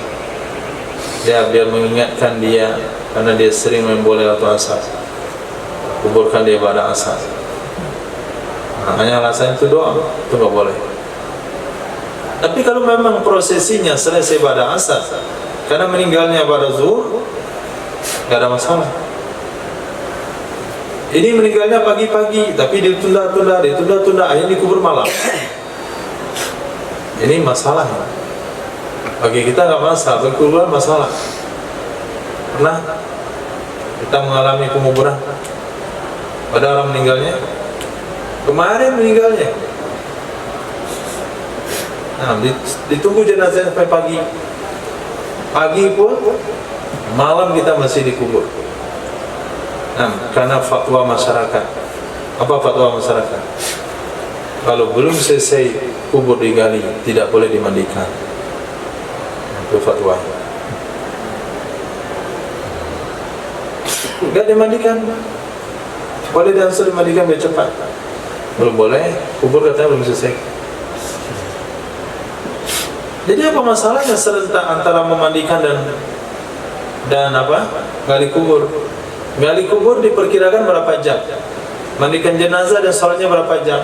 Ya biar mengingatkan dia, karena dia sering memboleh waktu asar. Kuburkan dia pada asar. Hanya alasan itu doang, itu nggak boleh. Tapi kalau memang prosesinya selesai pada asar, karena meninggalnya pada zuhur, tidak ada masalah. Ini meninggalnya pagi-pagi, tapi ditunda-tunda, akhirnya dikubur malam. Ini masalah. Bagi kita nggak masalah, bagi keluarga masalah. Pernah kita mengalami penguburan pada orang meninggalnya, kemarin meninggalnya. Nah, ditunggu jenazah sampai pagi. Pagi pun, malam kita masih dikubur. Nah, karena fatwa masyarakat. Apa fatwa masyarakat? Kalau belum selesai kubur digali, tidak boleh dimandikan. Itu fatwa. Enggak dimandikan, boleh langsung dimandikan biar cepat. belum boleh, kubur katanya belum selesai. Jadi apa masalahnya serentak antara memandikan dan apa? Gali kubur. Gali kubur diperkirakan berapa jam? Mandikan jenazah dan sholatnya berapa jam?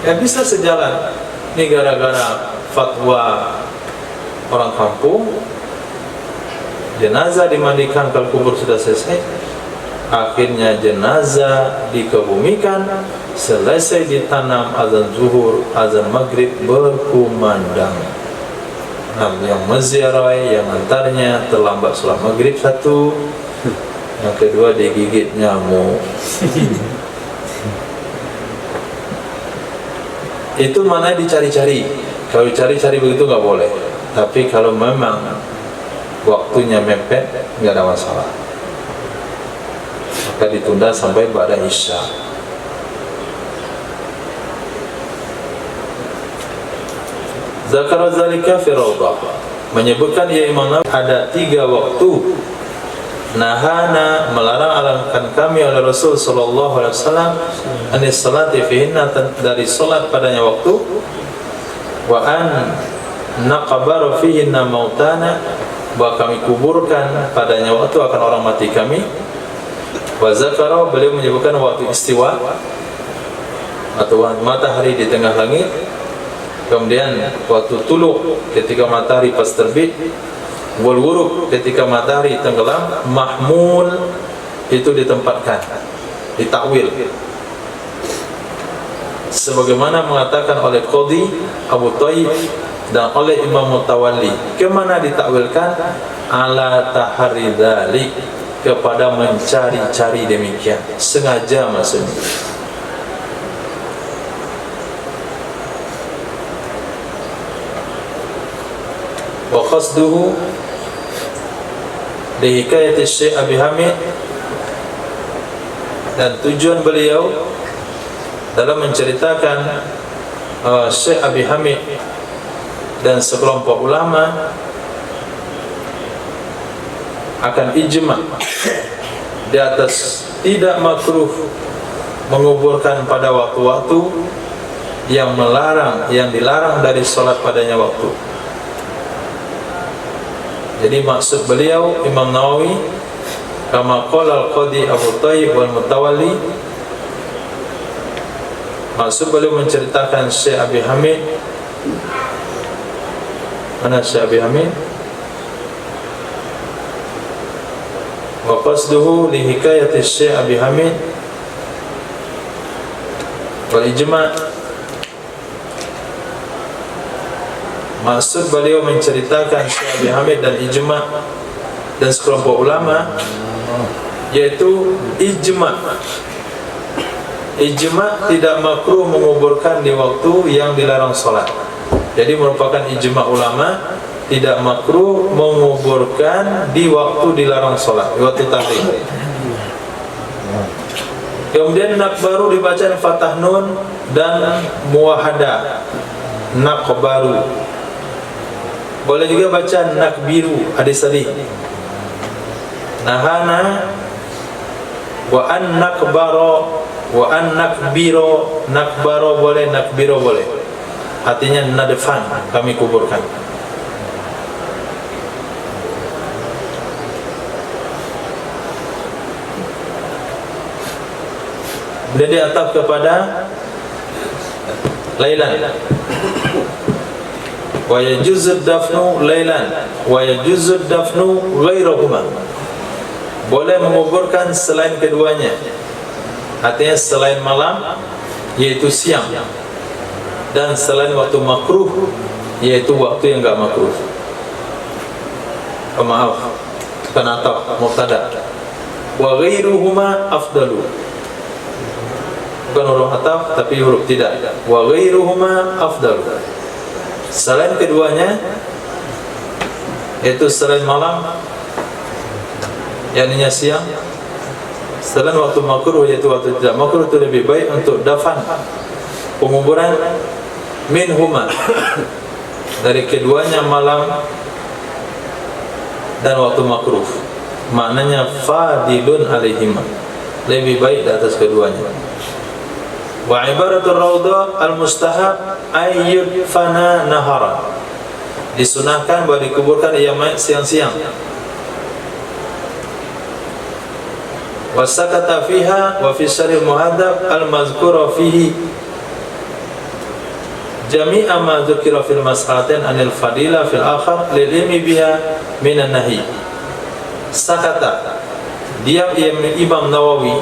Ya bisa sejalan. Ini gara-gara fatwa orang kampung, jenazah dimandikan kalau kubur sudah selesai. Akhirnya jenazah dikebumikan, selesai ditanam azan zuhur, azan maghrib berkumandang. Nah, yang menziarah, yang antaranya terlambat sholat maghrib satu, yang kedua digigit nyamuk. Itu mana dicari-cari. Kalau dicari-cari begitu nggak boleh. Tapi kalau memang waktunya mepet, nggak ada masalah. Maka ditunda sampai pada Isya. Zakara zalika fi rawdah, menyebutkan ya Imam Nawawi ada 3 waktu nahana, melarang akan kami oleh Rasul sallallahu alaihi wasallam anis salati fihinna, dari salat padanya waktu, wa an naqbaru fihinna mautana, bahwa kami kuburkan padanya waktu akan orang mati kami. Wa zakara, beliau menyebutkan waktu istiwa atau matahari di tengah langit, kemudian waktu tuluk ketika matahari pas terbit, wal ghurub ketika matahari tenggelam, mahmul itu ditempatkan, ditakwil sebagaimana mengatakan oleh Qadhi Abu Thayyib dan oleh Imam Mutawalli. Kemana ditakwilkan? Ala tahri dzalik, kepada mencari-cari demikian, sengaja maksudnya. Wa qasduhu li hikayati Syekh Abi Hamid, dan tujuan beliau dalam menceritakan Syekh Abi Hamid dan sekelompok ulama akan ijma' di atas tidak makruh menguburkan pada waktu-waktu yang dilarang dari sholat padanya waktu. Jadi maksud beliau Imam Nawawi, kama qala al-Qadhi Abu Thayyib wal Mutawalli, maksud beliau menceritakan Syekh Abi Hamid. Mana Syekh Abi Hamid? Wa qasduhu li hikayati Syekh Abi Hamid wal ijma', maksud beliau menceritakan Syekh Abi Hamid dan ijma' dan sekelompok ulama, yaitu ijma' tidak makruh menguburkan di waktu yang dilarang sholat. Jadi merupakan ijma' ulama, tidak makruh menguburkan di waktu dilarang sholat, di waktu tahrim. Kemudian nakbaru dibaca fathah nun dan muwahada, nakbaru. Boleh juga baca nakbiru, hadis tadi. Nahana wa an nakbaro wa an nakbiro, nakbaro boleh, nakbiro boleh. Artinya nadfan, kami kuburkan. Dia diatap kepada lailan. Wa yajuzud dafnu lailan wa yajuzud dafnu ghairahuma. Boleh menguburkan selain keduanya. Artinya selain malam, yaitu siang, dan selain waktu makruh, yaitu waktu yang enggak makruh. Maaf, penatap mubtada. Wa ghairuhuma afdalu. Bukan huruf ataf tapi huruf tidak. Wa ghairuhuma afdalu. Selain keduanya, yaitu selain malam, yakni siang, selain waktu makruh yaitu waktu tidak makruh, itu lebih baik untuk dafan, penguburan, minhuma, dari keduanya, malam dan waktu makruh. Maknanya fadilun alaihima, lebih baik di atas keduanya. Wa ibaratul raudhah al-mustahab ayyud fana nahara, disunahkan bahwa dikuburkan ia mayat siang-siang. Wasakata fiha wa fi syaril muhadzab al-mazkura fihi jami'a ma dzukira fil mas'alatin anil fadila fil akhar lil ilmi biha minan nahi. Sakata, diam ia Imam Nawawi.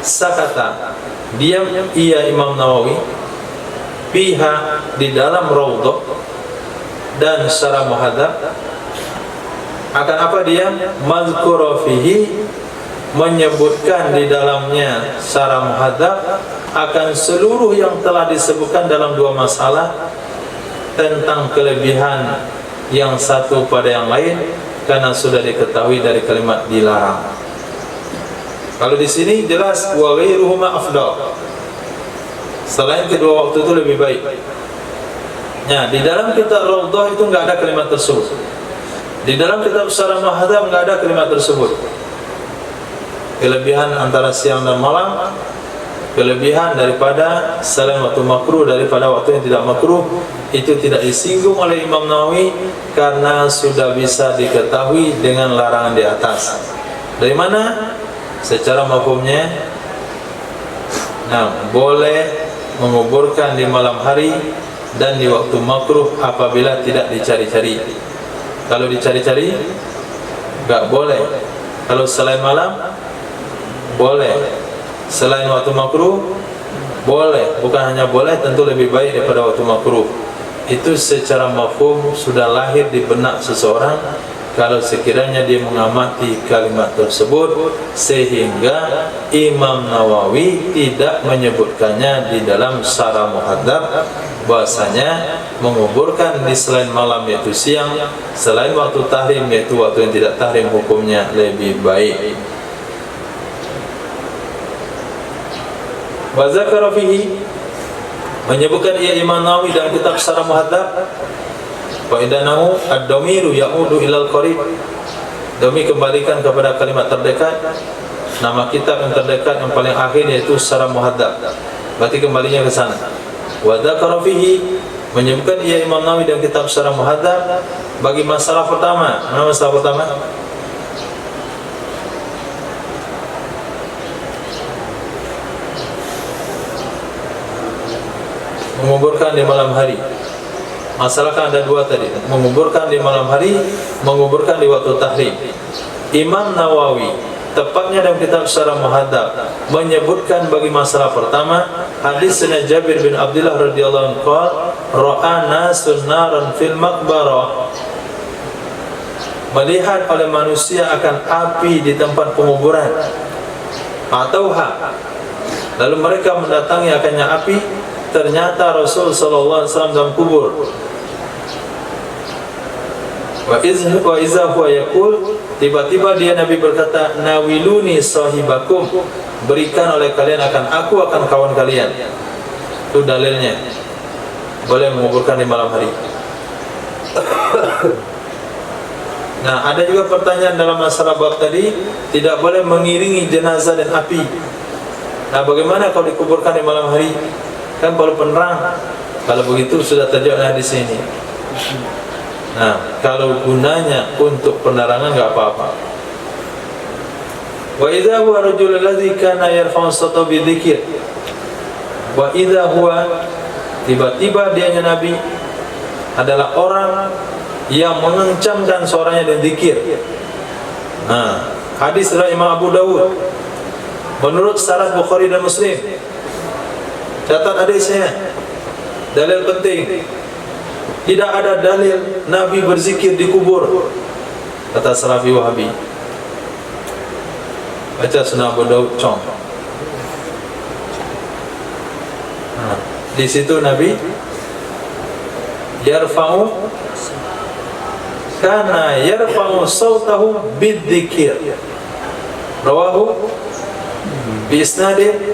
Sakata, diam ia Imam Nawawi. Fiha, di dalam raudhah dan syarah muhadzab. Akan apa dia? Mazkura fihi, menyebutkan di dalamnya syarah muhadzab akan seluruh yang telah disebutkan dalam dua masalah tentang kelebihan yang satu pada yang lain, karena sudah diketahui dari kalimat dilarang. Kalau di sini jelas wa ghairuhuma afdal, selain kedua waktu itu lebih baik. Nah, di dalam kitab Raudhah itu enggak ada kalimat tersebut. Di dalam kitab Syarah Muhadzab enggak ada kalimat tersebut. Kelebihan antara siang dan malam, kelebihan daripada selain waktu makruh daripada waktu yang tidak makruh, itu tidak disinggung oleh Imam Nawawi karena sudah bisa diketahui dengan larangan di atas. Dari mana? Secara mafhumnya, nah, boleh menguburkan di malam hari dan di waktu makruh apabila tidak dicari-cari. Kalau dicari-cari enggak boleh. Kalau selain malam boleh. Selain waktu makruh boleh. Bukan hanya boleh, tentu lebih baik daripada waktu makruh. Itu secara mafhum sudah lahir di benak seseorang kalau sekiranya dia mengamati kalimat tersebut, sehingga Imam Nawawi tidak menyebutkannya di dalam Syarah Muhadzab bahwasanya menguburkan di selain malam yaitu siang, selain waktu tahrim yaitu waktu yang tidak tahrim, hukumnya lebih baik. Wa zakara fihi, menyebutkan ia Imam Nawawi dalam kitab Syarah Muhadzab, wa idanahu ad-dhamiru ya'udu ilal qarib, dhamir kembalikan kepada kalimat terdekat. Nama kitab yang terdekat yang paling akhir yaitu Syarah Muhadzab, berarti kembalinya ke sana. Wa dzakara fihi, menyebutkan ia Imam Nawawi dalam kitab Syarah Muhadzab bagi masalah pertama. Mana masalah pertama? Menguburkan di malam hari. Masalah kan ada dua tadi, menguburkan di malam hari, menguburkan di waktu tahrim. Imam Nawawi tepatnya dalam kitab Syarah Muhadzab menyebutkan bagi masalah pertama hadisnya Jabir bin Abdullah radhiyallahu anhu qala ra'a nasun naran fil maqbarah, melihat oleh manusia akan api di tempat penguburan. Atauha, lalu mereka mendatangi akannya api, ternyata Rasul sallallahu alaihi wasallam dalam kubur. Wa iza huwa yaqul, tiba-tiba dia Nabi berkata, nawiluni sahibakum, berikan oleh kalian akan aku akan kawan kalian. Itu dalilnya boleh menguburkan di malam hari. Nah, ada juga pertanyaan dalam masalah bab tadi, tidak boleh mengiringi jenazah dan api. Nah, bagaimana kalau dikuburkan di malam hari? Kan perlu penerang. Kalau begitu sudah terjawab di sini. Nah, kalau gunanya untuk penerangan enggak apa-apa. Wa idza huwa rajulul ladzi kana yarfa'u sawta bi dzikr. Wa idza huwa, tiba-tiba dianya Nabi adalah orang yang mengencangkan suaranya dengan zikir. Nah, hadis riwayat Imam Abu Dawud menurut syarat Bukhari dan Muslim. Catat hadisnya. Dalil penting. Tidak ada dalil Nabi berzikir di kubur, kata Salafi Wahabi. Baca Sunan Abu Dawud Cong. Nah, di situ Nabi yarfa'u, kana yarfa'u sautahu bidzikir. Rawahu bi isnadin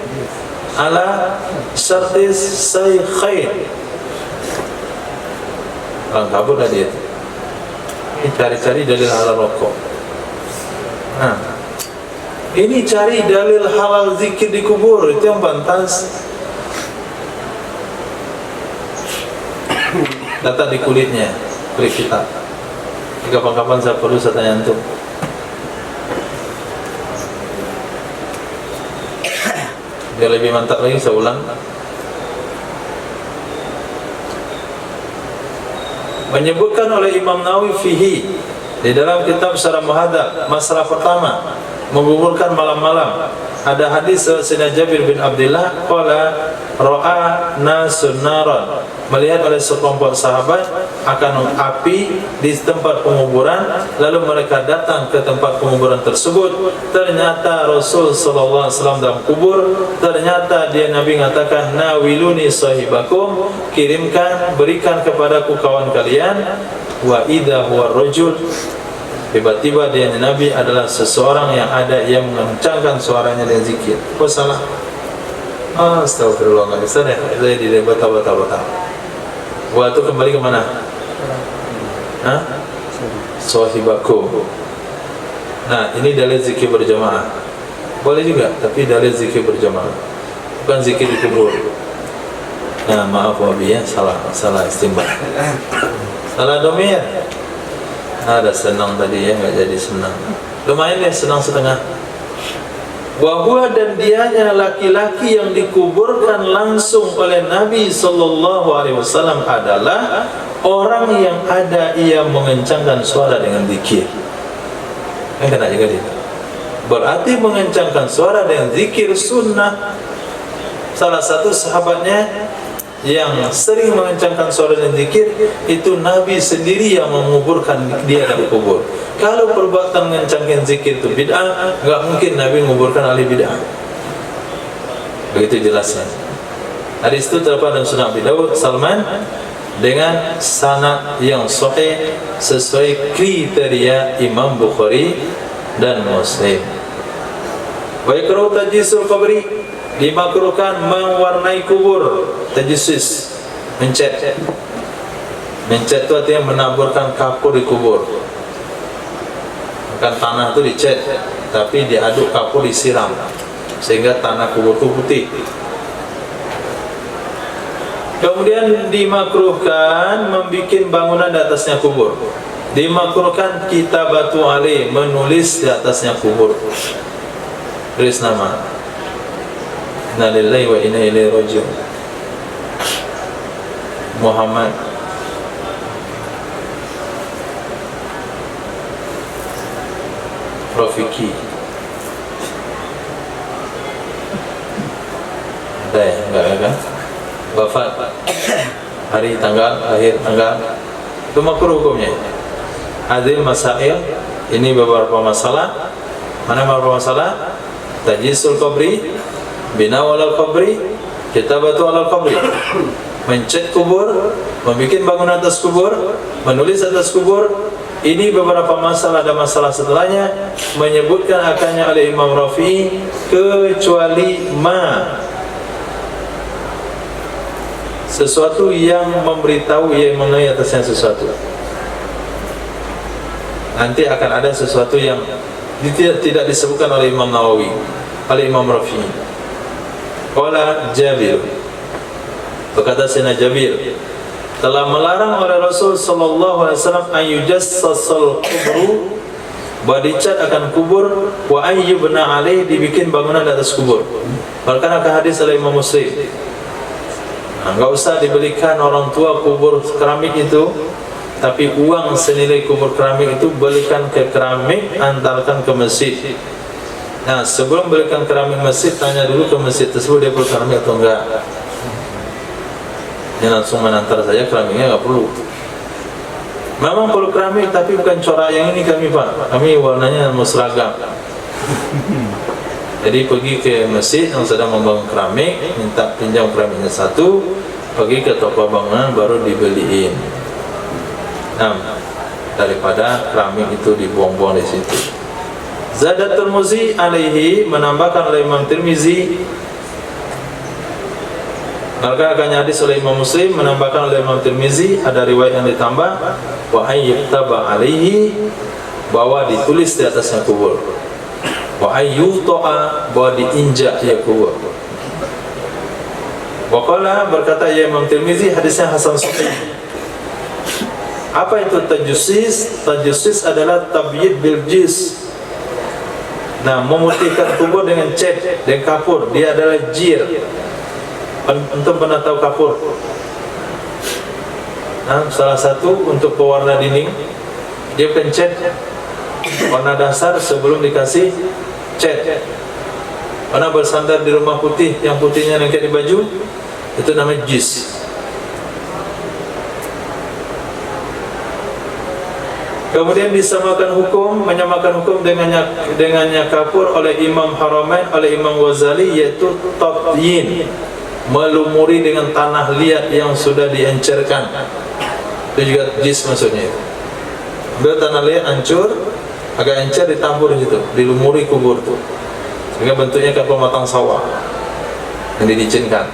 ala syartis saykhain. Orang kabur tadi itu. Ini cari-cari dalil halal rokok. Nah, ini cari dalil halal zikir di kubur, itu yang pantas. letak di kulitnya, kulit kita. Kapan-kapan saya perlu saya tanya antum. Biar lebih mantap lagi saya ulang. Menyebutkan oleh Imam Nawawi fihi di dalam kitab Syarah Muhadzab, masalah pertama menguburkan malam-malam. Ada hadis Sayyidina Jabir bin Abdullah qala ra'a nasun naran, melihat oleh sekelompok sahabat akan api di tempat penguburan, lalu mereka datang ke tempat penguburan tersebut. Ternyata Rasul sallallahu alaihi wasallam dalam kubur. Ternyata dia Nabi mengatakan, nawiluni sahibakum, kirimkan, berikan kepadaku kawan kalian. Wa idza huwa rajul, tiba-tiba dia Nabi adalah seseorang yang ada yang mengencangkan suaranya dengan zikir. Oh salah. Astagfirullah, nggak bisa deh. Saya di bata-bata. Wah itu kembali ke mana? Hah? Sahibakum. Nah ini dalil zikir berjamaah. Boleh juga, tapi dalil zikir berjamaah, bukan zikir di kubur. Nah maaf wabi ya, salah istimbah. Salah domir. Ada senang tadi ya, nggak jadi senang. Lumayan deh, senang setengah. Wahwa dan dianya laki-laki yang dikuburkan langsung oleh Nabi sallallahu alaihi wasallam adalah orang yang ada ia mengencangkan suara dengan zikir. Kena juga dia. Berarti mengencangkan suara dengan zikir sunnah. Salah satu sahabatnya yang sering mengencangkan suara dan zikir itu Nabi sendiri yang menguburkan dia dalam kubur. Kalau perbuatan mengencangkan zikir itu bid'ah, enggak mungkin Nabi menguburkan ahli bid'ah. Begitu jelasnya. Hadis itu terdapat dalam Sunan Abi Dawud Salman dengan sanad yang sahih sesuai kriteria Imam Bukhari dan Muslim. Wa yakrahu tajsisul qabri, dimakruhkan mewarnai kubur. Tajsis, mencet itu artinya menaburkan kapur di kubur. Bukan tanah itu dicet, tapi diaduk kapur, disiram sehingga tanah kubur itu putih. Kemudian dimakruhkan membuat bangunan di atasnya kubur. Dimakruhkan kitabatu alaih, menulis di atasnya kubur, tulis nama. Inna lillahi wa inna ilaihi raji'un. Muhammad Rafiki. Ada ya? Enggak kan? Wafat, hari, tanggal, lahir, tanggal. Itu makruh hukumnya. Hadil masail, ini beberapa masalah. Mana beberapa masalah? Tajsisul qabri, bina walal qabri, kitabatu alal qabri. Mencet kubur, membuat bangunan atas kubur, menulis atas kubur. Ini beberapa masalah. Ada masalah setelahnya menyebutkan akannya oleh Imam Rafi'i, kecuali sesuatu yang memberitahu yang mengenai atasnya sesuatu. Nanti akan ada sesuatu yang tidak disebutkan oleh Imam Nawawi, oleh Imam Rafi'i. Qala Jabir, berkata Sayyidina Jabir, telah melarang oleh Rasul sallallahu alaihi wasallam ayyujassasal kubru, bahwa dicat akan kubur, wa ayyubna alaih, dibikin bangunan di atas kubur. Bahkan akan hadis oleh Imam Muslim. Enggak usah dibelikan orang tua kubur keramik itu, tapi uang senilai kubur keramik itu belikan ke keramik, antarkan ke masjid. Nah, sebelum belikan keramik masjid, tanya dulu ke masjid tersebut dia perlu keramik atau enggak. Dia langsung menantar saja keramiknya, enggak perlu. Memang perlu keramik, tapi bukan corak yang ini kami Pak. Kami warnanya seragam. Jadi pergi ke masjid yang sedang membangun keramik, minta pinjam keramiknya satu, pergi ke toko bangunan baru dibeliin. Nah, daripada keramik itu dibuang-buang di situ. Zadat Tirmizi alaihi, menambahkan oleh Imam Tirmizi. Maka akan hadis oleh Imam Muslim, menambahkan oleh Imam Tirmizi, ada riwayat yang ditambah, wa ayyuktaba alaihi, bahwa ditulis di atasnya kubur, wa ayyuto'a, bahwa diinjak ya kubur. Wa qala, berkata ya Imam Tirmizi, hadisnya hasan sahih. Apa itu tajussis? Tajussis adalah tabyid bil jis. Nah, memutihkan kubur dengan cat, dengan kapur. Dia adalah jir. Antum pernah tahu kapur? Nah, salah satu untuk pewarna dinding, dia pencet warna dasar sebelum dikasih cat. Pernah bersandar di rumah putih, yang putihnya lengket di baju, itu namanya jis. Kemudian disamakan hukum, menyamakan hukum dengannya kapur oleh Imam Haramain, oleh Imam Ghazali, yaitu tatyin, melumuri dengan tanah liat yang sudah diencerkan. Itu juga jis maksudnya itu. Ambil tanah liat hancur, agak encer, ditabur di situ, dilumuri kubur itu, sehingga bentuknya kayak pematang sawah yang didicinkan.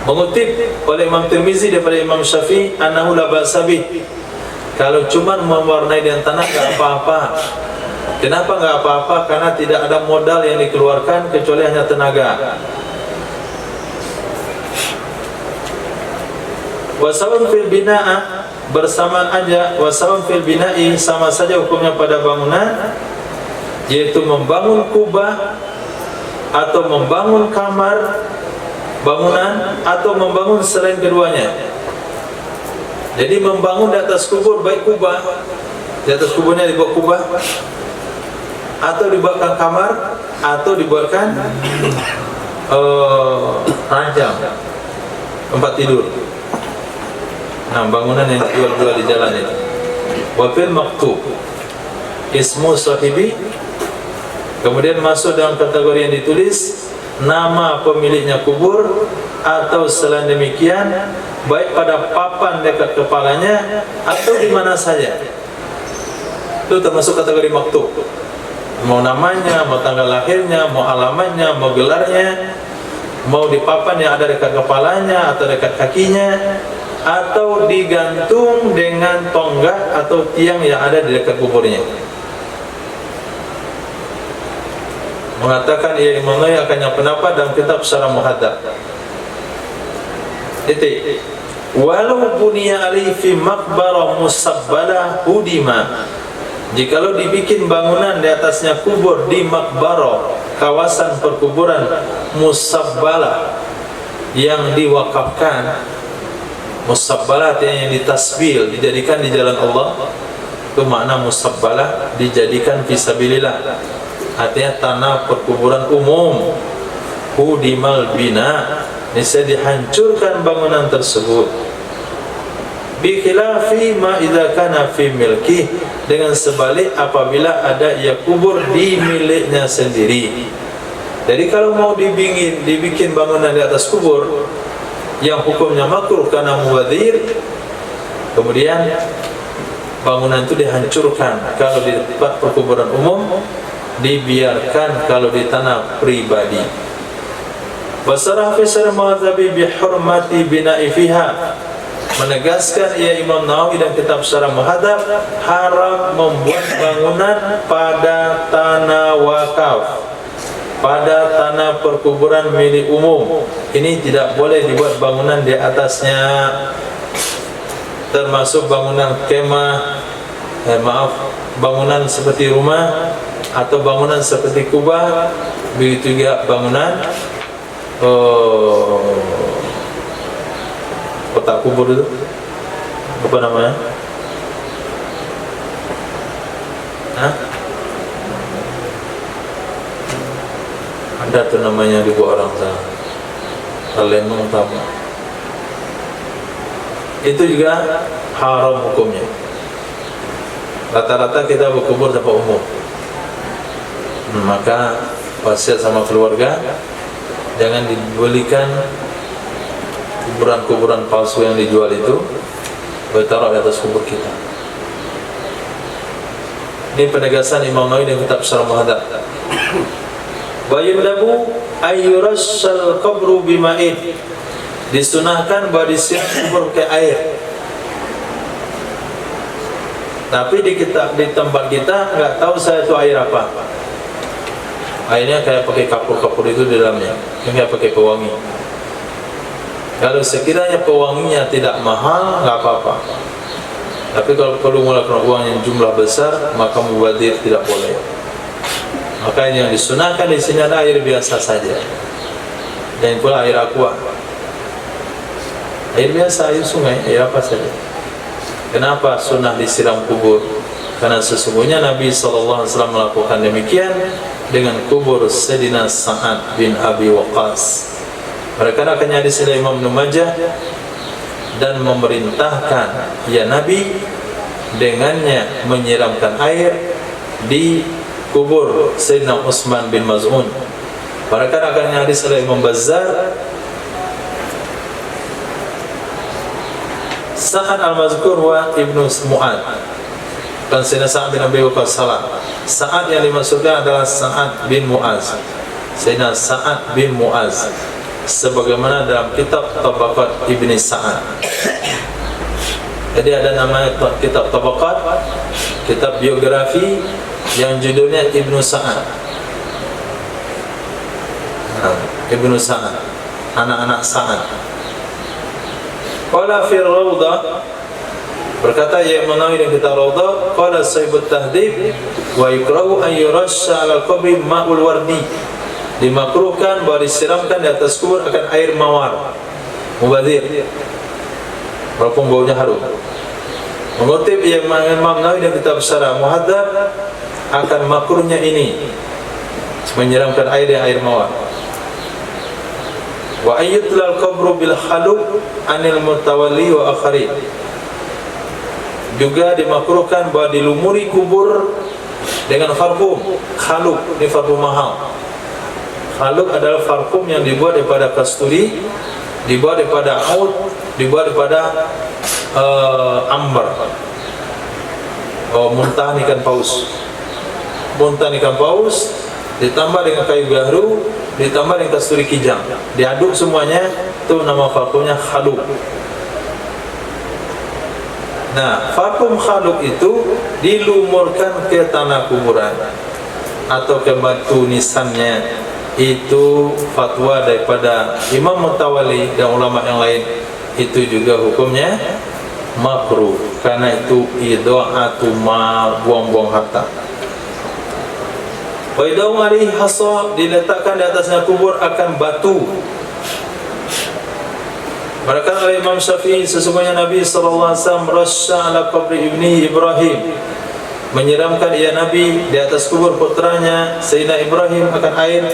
Mengutip oleh Imam Tirmizi daripada Imam Syafi'i, annahu la ba'sa bih, kalau cuma mewarnai dengan tanah enggak apa-apa. Kenapa enggak apa-apa? Karena tidak ada modal yang dikeluarkan kecuali hanya tenaga. Wasawan fil bina'ah, bersamaan aja, wasawan fil bina'i, sama saja hukumnya pada bangunan, yaitu membangun kubah atau membangun kamar bangunan atau membangun selain keduanya. Jadi membangun di atas kubur, baik kubah, di atas kuburnya dibuat kubah, atau dibuatkan kamar, atau dibuatkan ranjang, tempat tidur. Nah, bangunan yang jual-jual di jalan itu. Wafil maktub ismu sahibi, kemudian masuk dalam kategori yang ditulis nama pemiliknya kubur, atau selain demikian, baik pada papan dekat kepalanya atau di mana saja. Itu termasuk kategori maktub. Mau namanya, mau tanggal lahirnya, mau alamatnya, mau gelarnya, mau di papan yang ada dekat kepalanya atau dekat kakinya, atau digantung dengan tonggak atau tiang yang ada di dekat kuburnya. Mengatakan ia Imam Nawawi akan yang pendapat dalam kitab Syarah Muhadzab. Walau bunia alaihi fi maqbarah musabbalah hudima, jikalau dibikin bangunan di atasnya kubur di makbarah, kawasan perkuburan musabbalah yang diwakafkan. Musabbalah yang ditasbil, dijadikan di jalan Allah. Itu makna musabbalah, dijadikan fisabilillah. Artinya tanah perkuburan umum. Hudimal bina, bisa dihancurkan bangunan tersebut. Bi khilafi ma idza kana fi milki, dengan sebalik apabila ada ia kubur di miliknya sendiri. Jadi kalau mau dibikin bangunan di atas kubur yang hukumnya makruh karena muwadhir, kemudian bangunan itu dihancurkan. Kalau di tempat perkuburan umum dibiarkan, kalau di tanah pribadi. Wasarah fi syarh Muhadzabi bi hurmati bina'i fiha, menegaskan ia Imam Nawawi dan kitab Syarah Muhadzab haram membuat bangunan pada tanah wakaf, pada tanah perkuburan milik umum. Ini tidak boleh dibuat bangunan di atasnya, termasuk bangunan kemah, bangunan seperti rumah atau bangunan seperti kubah. Begitu juga bangunan kotak kubur itu, apa namanya? Ada tuh namanya dibuat orang sana, Palembang utama. Itu juga haram hukumnya. Rata-rata kita berkubur tempat umum. Maka wasiat sama keluarga, jangan dibelikan kuburan-kuburan palsu yang dijual itu ditaruh di atas kubur kita. Ini penegasan Imam Nawawi dan kitab Syarah Muhadzab. Wa yundabu ayyurassal qabru bima'in, disunahkan bahwa disiram kubur ke air. Tapi di tempat kita nggak tahu saya itu air apa. Airnya kayak pakai kapur-kapur itu di dalamnya, kayak pakai pewangi. Kalau sekiranya pewanginya tidak mahal, nggak apa-apa. Tapi kalau perlu mengeluarkan uang yang jumlah besar, maka mubadir tidak boleh. Maka yang disunahkan di sini adalah air biasa saja, dan pula air aqua, air biasa, air sungai, air apa saja. Kenapa sunnah disiram kubur? Karena sesungguhnya Nabi SAW melakukan demikian dengan kubur Sayyidina Sa'ad bin Abi Waqqas. Mereka akan hadis dari Imam Ibnu Majah, dan memerintahkan ya Nabi dengannya menyiramkan air di kubur Sayyidina Utsman bin Maz'un. Mereka akan hadis dari Imam Bazzar, Sa'ad al-Mazkur wa Ibnu Mu'ad, dan Sayyidina Sa'ad bin Abi Waqqas salah. Sa'ad yang dimaksudkan adalah Sa'ad bin Mu'az, Sayyidina Sa'ad bin Mu'az, sebagaimana dalam kitab Tabaqat Ibni Sa'ad. Jadi ada namanya kitab Tabaqat, kitab biografi yang judulnya Ibnu Sa'ad. Ibnu Sa'ad, anak-anak Sa'ad. Qala fi Rawdah, berkata ya Nawawi dalam kitab Rawdah, qala Sahibut Tahdhib, wa yukrahu an yurasha 'ala al-qabri ma'ul wardi. Dimakruhkan bahwa disiramkan di atas kubur akan air mawar, mubadir, walaupun baunya harum. Mengutip Imam Nawawi dan kitab Syarah Muhadzab akan makruhnya ini, menyiramkan air yang air mawar. Wa ayyutlal qabru bil khaluq anil mutawalli wa akhari. Juga dimakruhkan bahwa dilumuri kubur dengan parfum. Khaluq ini parfum mahal. Khaluq adalah parfum yang dibuat daripada kasturi, dibuat daripada oud, dibuat daripada amber. Muntahan ikan paus. Muntahan ikan paus ditambah dengan kayu gahru, ditambah dengan kasturi kijang, diaduk semuanya, itu nama parfumnya Khaluq. Nah, parfum Khaluq itu dilumurkan ke tanah kuburan atau ke batu nisannya. Itu fatwa daripada Imam Mutawalli dan ulama yang lain, itu juga hukumnya makruh, karena itu idha'atu mal, buang-buang harta. Wa idau alaihi hasa, diletakkan di atasnya kubur akan batu. Berkata oleh Imam Syafi'i, sesungguhnya Nabi sallallahu alaihi wasallam rasya ala qabri ibni Ibrahim, menyiramkan ia Nabi di atas kubur putranya Sayyidina Ibrahim akan air.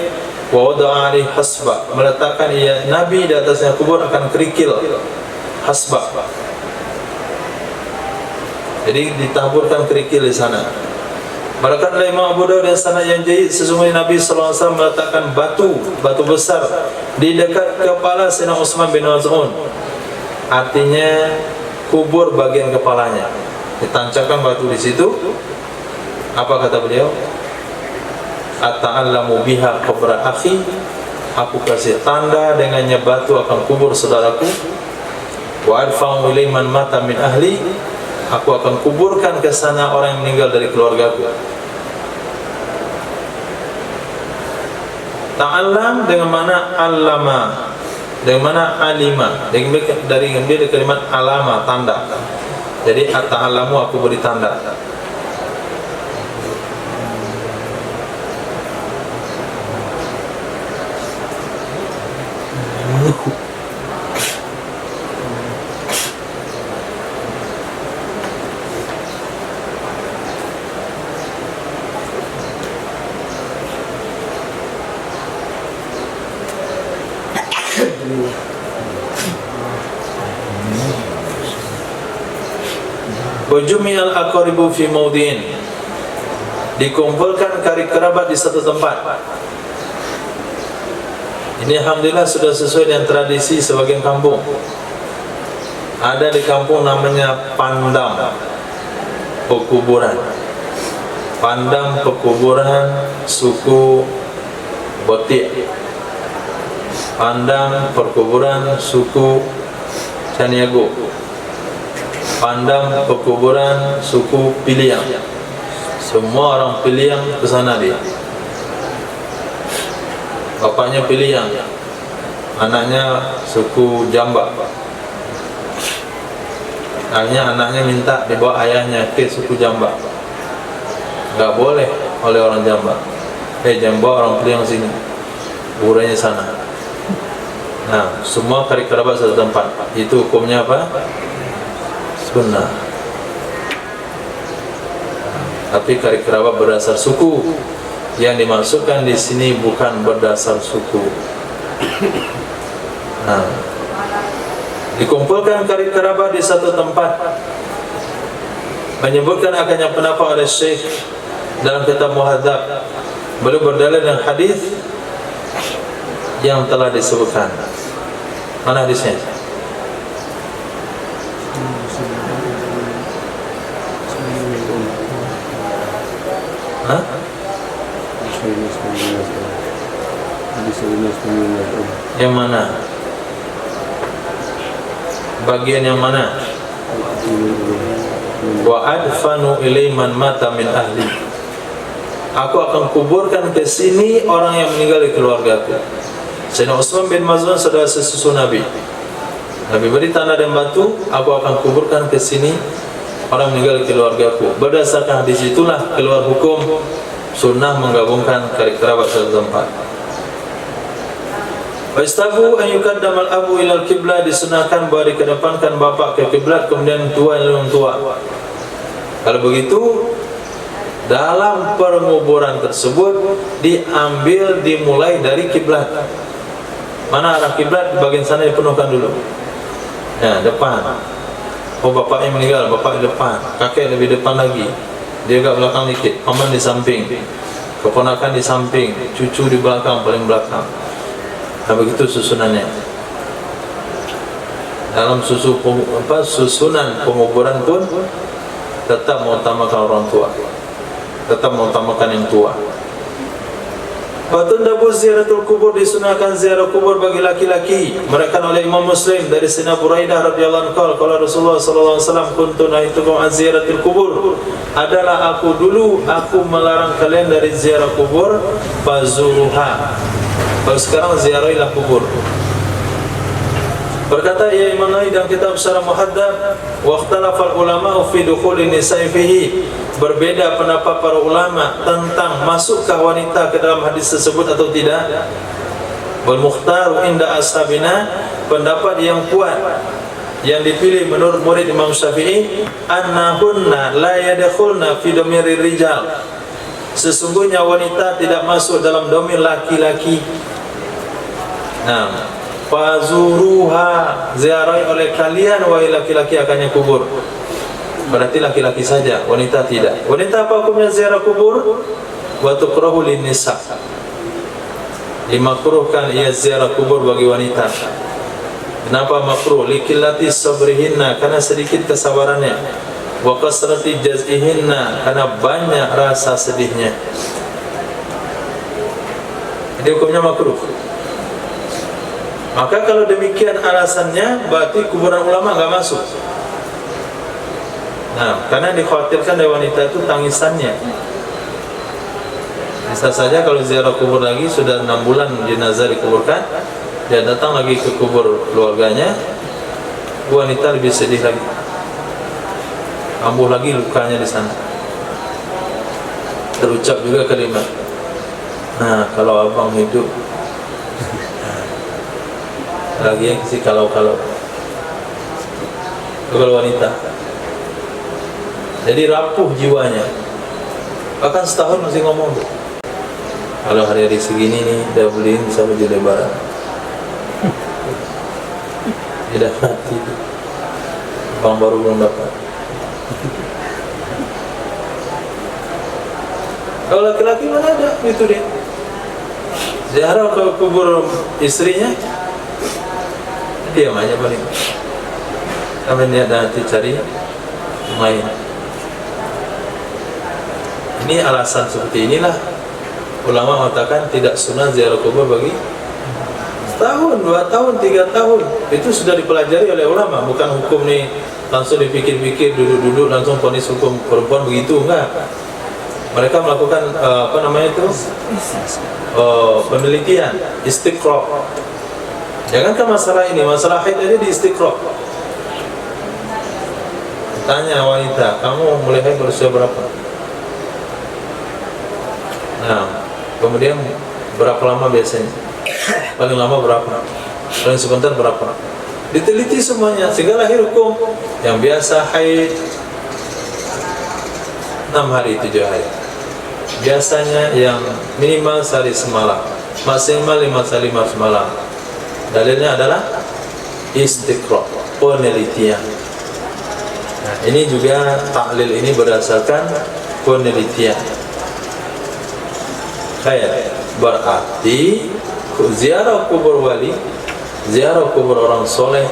Wa wada'a alaihi hasba, meletakkan ia Nabi di atasnya kubur akan kerikil, hasba. Jadi ditaburkan kerikil di sana. Berkata Imam Abu Dawud dan sanad yang jayid, sesungguhnya Nabi sallallahu alaihi wasallam meletakkan batu besar di dekat kepala Sayyidina Utsman bin Maz'un. Artinya kubur bagian kepalanya. Ditancapkan batu di situ. Apa kata beliau? Ata'allamu biha qabra akhi, aku kasih tanda dengannya batu akan kubur saudaraku. Wa adfa'u ilaihi man mata min ahli, aku akan kuburkan ke sana orang yang meninggal dari keluargaku. Ta'allam dengan mana allama, dengan mana alima, dari kalimat alama, tanda. Jadi ata'allamu, aku beri tanda. Wajumi'al aqaribu fi maudin, dikumpulkan karib kerabat di satu tempat. Ini alhamdulillah sudah sesuai dengan tradisi sebagian kampung. Ada di kampung namanya pandam pekuburan. Pandam pekuburan suku Botik. Pandam perkuburan suku Caniago. Pandam pekuburan suku Piliang. Semua orang Piliang ke sana dia. Bapaknya Piliang, anaknya suku Jambak. Akhirnya anaknya minta dibawa ayahnya ke suku Jamba. Nggak boleh oleh orang Jamba. Jangan bawa orang Priang sini, kuburannya sana. Nah, semua karib kerabat satu tempat. Itu hukumnya apa? Sunnah. Tapi karib kerabat berdasar suku. Yang dimaksudkan di sini bukan berdasar suku. Nah, dikumpulkan karib kerabat di satu tempat, menyebutkan akannya pendapat oleh Syekh dalam kitab Muhadzab. Beliau berdalil dengan hadis yang telah disebutkan. Mana hadisnya? Hah? Yang mana? Bagian yang mana? Wa adfanu ilai man mata min ahli. Aku akan kuburkan ke sini orang yang meninggal di keluargaku. Sayyidina Utsman bin Maz'un saudara sesusu Nabi. Nabi beri tanah dan batu, aku akan kuburkan ke sini orang meninggal di keluargaku. Berdasarkan hadis itulah keluar hukum sunnah menggabungkan karib kerabat satu tempat. Wastabu an yuqaddamal abu ilal kiblah, disunahkan bahwa dikedepankan bapak ke kiblat, kemudian tua yang tua. Kalau begitu, dalam penguburan tersebut dimulai dari kiblat. Mana arah kiblat? Bagian sana dipenuhkan dulu. Nah, depan. Oh, bapaknya meninggal, bapak di depan, kakek lebih depan lagi, dia agak belakang dikit, paman di samping, keponakan di samping, cucu di belakang, paling belakang. Nah, begitu susunannya. Dalam susunan penguburan pun tetap mengutamakan orang tua, tetap mengutamakan yang tua. Fatundabu ziaratul kubur, disunahkan ziarah kubur bagi laki-laki. Merekam oleh Imam Muslim dari Sayyidina Buraidah radhiyallahu anhu, kalau Rasulullah sallallahu alaihi wasallam, kuntu naitukum an ziaratil kubur, adalah aku melarang kalian dari ziarah kubur, fazuruha. Kalau sekarang ziarahilah kubur. Berkata ya Imam Nawawi dalam kitab Syarah Muhadzab, wa ikhtalafal ulama fi dukhulin nisa'i fihi, berbeda pendapat para ulama tentang masukkah wanita ke dalam hadis tersebut atau tidak. Wal mukhtaru inda ashabina, pendapat yang kuat yang dipilih menurut murid Imam Syafi'i, annahunna la yadkhulna fi dhamiri rijal, sesungguhnya wanita tidak masuk dalam dhamir laki-laki. Nah, fazuruha, ziarahi oleh kalian wahai laki-laki akannya kubur. Berarti laki-laki saja, wanita tidak. Wanita apa hukumnya ziarah kubur? Wa tukrahu lin nisa, dimakruhkan ia ziarah kubur bagi wanita. Kenapa makruh? Likillati sabrihinna, karena sedikit kesabarannya. Wa kasrati jaz'ihinna, karena banyak rasa sedihnya. Jadi hukumnya makruh. Maka kalau demikian alasannya, berarti kuburan ulama enggak masuk. Nah, karena dikhawatirkan dari wanita itu tangisannya. Bisa saja kalau ziarah kubur lagi, sudah 6 bulan jenazah dikuburkan, dia datang lagi ke kubur keluarganya, wanita lebih sedih lagi, kambuh lagi lukanya di sana. Terucap juga kalimat, nah kalau abang hidup, lagi yang sih kalau wanita, jadi rapuh jiwanya. Bahkan setahun masih ngomong tuh, kalau hari-hari segini nih udah beliin sama baju lebaran, tidak mati, bang baru belum dapat. Kalau laki-laki mana ada itu dia ziarah ke kubur istrinya, diam aja paling. Sampai dia nanti cari main. Ini alasan seperti inilah ulama mengatakan tidak sunnah ziarah kubur bagi setahun, 2 tahun, 3 tahun. Itu sudah dipelajari oleh ulama, bukan hukum nih langsung dipikir-pikir, duduk-duduk langsung vonis hukum perempuan begitu, enggak. Mereka melakukan penelitian, istiqra'. Jangankan masalah ini, masalah haid aja di istiqra'. Tanya wanita, kamu mulai haid berusia berapa? Nah, kemudian berapa lama biasanya? Paling lama berapa? Paling sebentar berapa? Diteliti semuanya sehingga lahir hukum. Yang biasa haid 6 hari 7 hari. Biasanya yang minimal sehari semalam, maksimal 5 hari 5 semalam. Dalilnya adalah istiqra, penelitian. Nah, ini juga taklil ini berdasarkan penelitian. Khair, berarti ziarah kubur wali, ziarah kubur orang soleh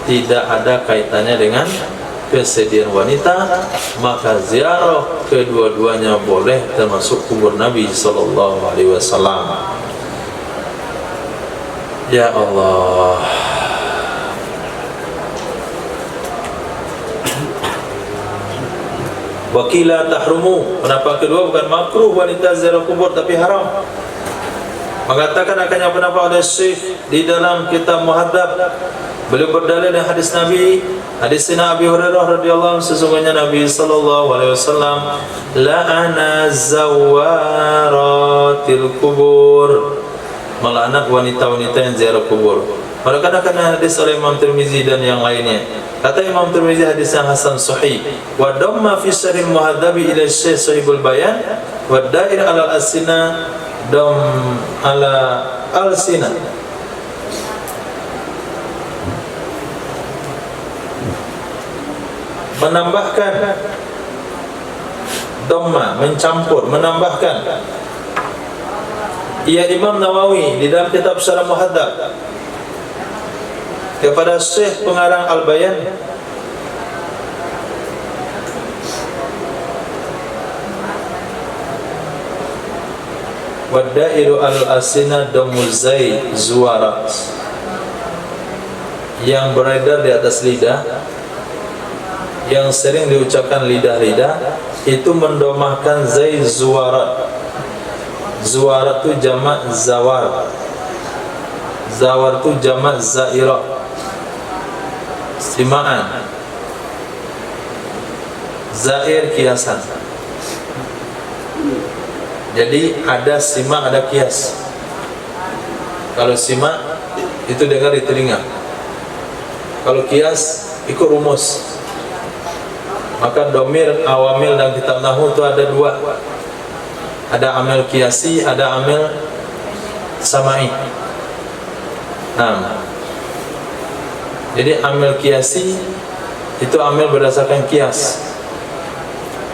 tidak ada kaitannya dengan kesedihan wanita, maka ziarah kedua-duanya boleh, termasuk kubur Nabi sallallahu alaihi wasallam. Ya Allah. Wakila tahrumu, pendapat kedua bukan makruh wanita ziarah kubur tapi haram. Mengatakan akannya pendapat oleh Syekh di dalam kitab Muhadzab. Beliau berdalil dengan hadis Nabi, hadis Sayyidina Abi Hurairah radhiyallahu anhu, sesungguhnya Nabi sallallahu alaihi wasallam la'ana zawaratil kubur, melaknat wanita-wanita yang ziarah kubur. Maka karena hadis oleh Imam Tirmizi dan yang lainnya. Kata Imam Tirmizi hadis yang hasan sahih. Wa damma fi syarh muhadzabi ila Syekh Sahibul Bayan wa dair ala al-asina dam ala al-sina. Menambahkan dhamma, mencampur, menambahkan. Ia Imam Nawawi di dalam kitab Syarah Muhadzab kepada Syekh pengarang Al-Bayan, waddairu al-asina damuzai zuwarat, yang beredar di atas lidah, yang sering diucapkan lidah-lidah, itu mendomahkan zai zuwarat. Zuwarat itu jamak zawar, zawar itu jamak zairah, simaan, zair kiasan. Jadi ada simak, ada kias. Kalau simak itu dengar di telinga, kalau kias ikut rumus. Maka domir, awamil dan kitab nahwu itu ada dua. Ada amil kiasi, ada amil samai. Nah, jadi amil kiasi itu amil berdasarkan kias.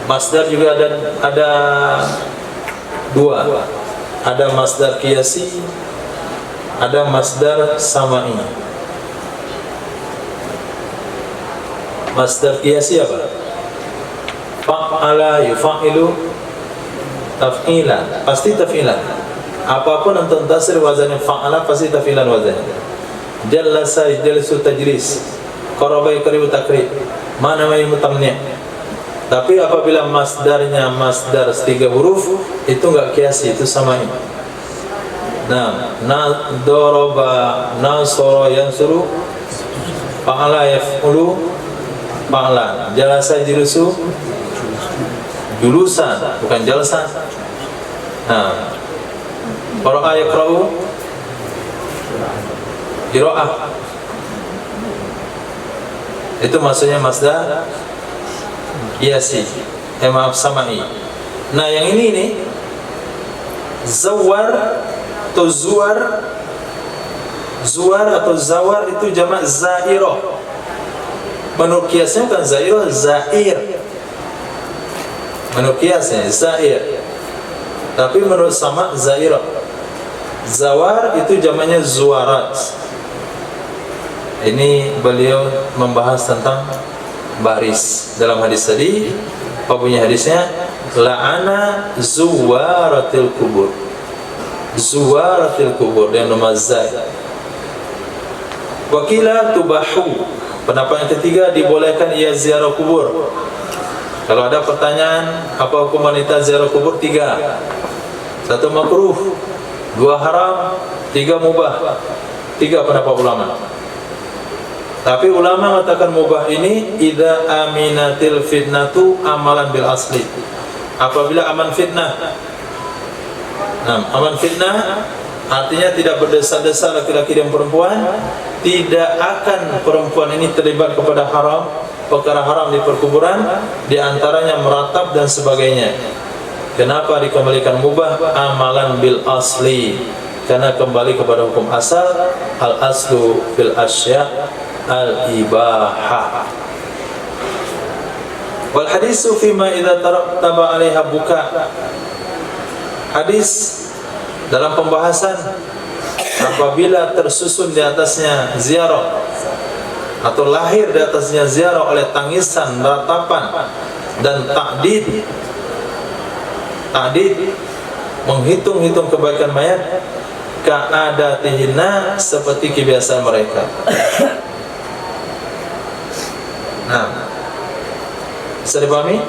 Masdar juga ada dua. Ada masdar kiasi, ada masdar samai. Masdar kiasi apa? Fa'ala yufa'ilu taf'ilan, pasti taf'ilan. Apapun untuk tasrif wazannya fa'ala pasti taf'ilan wazannya. Jalasa yajlisu tajlis, qaraba yaqribu takrib, mana mai mutamni'. Tapi apabila masdarnya masdar 3 huruf itu enggak kiasi, itu samai. Nah, daraba nasara yansuru, fa'ala yaf'ulu fa'lan, jalasa yajlisu julusan, bukan jalsan. Nah, qara'a yaqra'u qira'ah, itu maksudnya masdar kiasi, maaf samai. Nah, yang ini nih zawar atau zuwar, zuwar atau zawar itu jamak zairah. Menurut kiasnya bukan zairah, zair. Menurut kiasnya zair, tapi menurut sama zairah. Zawar itu jamaknya zuwarat. Ini beliau membahas tentang baris. Dalam hadis tadi, apa bunyi hadisnya? La'ana zuwaratil kubur. Zuwaratil kubur dengan nama zai. Wakila tubahu, pendapat yang ketiga dibolehkan ia ziarah kubur. Kalau ada pertanyaan apa hukum wanita ziarah kubur, 3. 1 makruh, 2 haram, 3 mubah. 3 pendapat ulama. Tapi ulama mengatakan mubah ini idza aminatil fitnatu amalan bil asli. Apabila aman fitnah. Nah, aman fitnah artinya tidak berdesah-desah laki-laki dan perempuan, tidak akan perempuan ini terlibat kepada haram, perkara haram di perkuburan, di antaranya meratap dan sebagainya. Kenapa dikembalikan mubah? Amalan bil asli, karena kembali kepada hukum asal, al aslu fil asya al ibahah. Wal hadisu fima idza tarattaba 'alaiha buka. Hadis dalam pembahasan apabila tersusun di atasnya ziarah atau lahir di atasnya ziarah oleh tangisan, ratapan dan takdid menghitung-hitung kebaikan mayat, ka'adatihina, seperti kebiasaan mereka. Nah, bisa dipahami?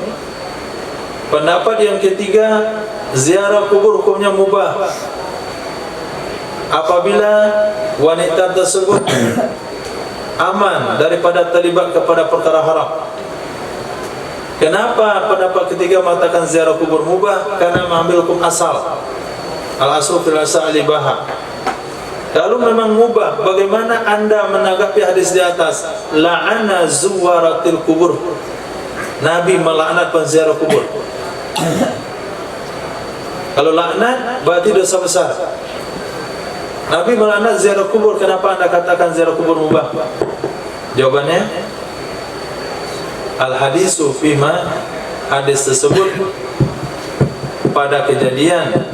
Pendapat yang ketiga, ziarah kubur hukumnya mubah apabila wanita tersebut aman daripada terlibat kepada perkara haram. Kenapa pendapat ketiga mengatakan ziarah kubur mubah? Karena mengambil hukum asal, al-aslu fil asal al-ibahah. Kalau memang mubah, bagaimana anda menanggapi hadis di atas? La'ana zuwaratil kubur, Nabi melaknat penziarah kubur. Kalau laknat berarti dosa besar. Nabi melaknat ziarah kubur, kenapa anda katakan ziarah kubur mubah? Jawabannya, al-hadisu fima, hadis tersebut pada kejadian.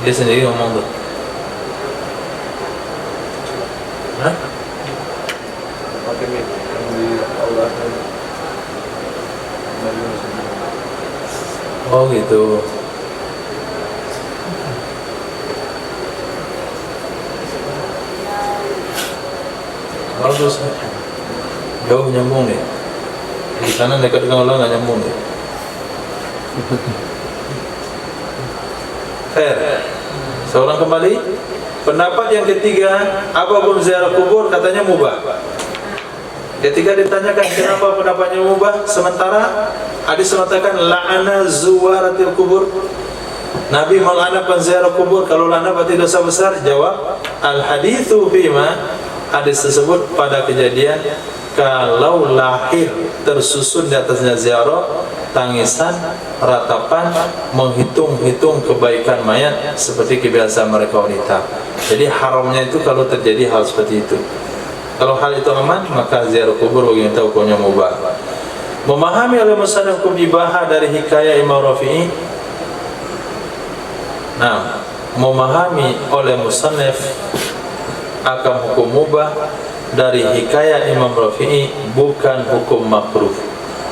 Dia sendiri ngomong tuh. Hah? Oh gitu. Bagus. Jauh nyambung nih. Di sana dekat dengan Allah nggak nyambung nih. Fair. Seorang kembali. Pendapat yang ketiga, apapun ziarah kubur katanya mubah. Ketika ditanyakan kenapa pendapatnya mubah, sementara hadis mengatakan la'ana zuwaratil kubur, Nabi melaknat penziarah kubur. Kalau laknat berarti dosa besar. Jawab, al haditsu fima, hadis tersebut pada kejadian kalau lahir tersusun di atasnya ziarah, tangisan, ratapan, menghitung-hitung kebaikan mayat seperti kebiasaan mereka wanita. Jadi haramnya itu kalau terjadi hal seperti itu. Kalau hal itu aman, maka ziarah kubur bagi kita hukumnya mubah. Memahami oleh musannaf hukum ibahah dari hikayah Imam Rafi'i. Nah, memahami oleh musannaf akan hukum mubah dari hikayah Imam Rafi'i bukan hukum makruh.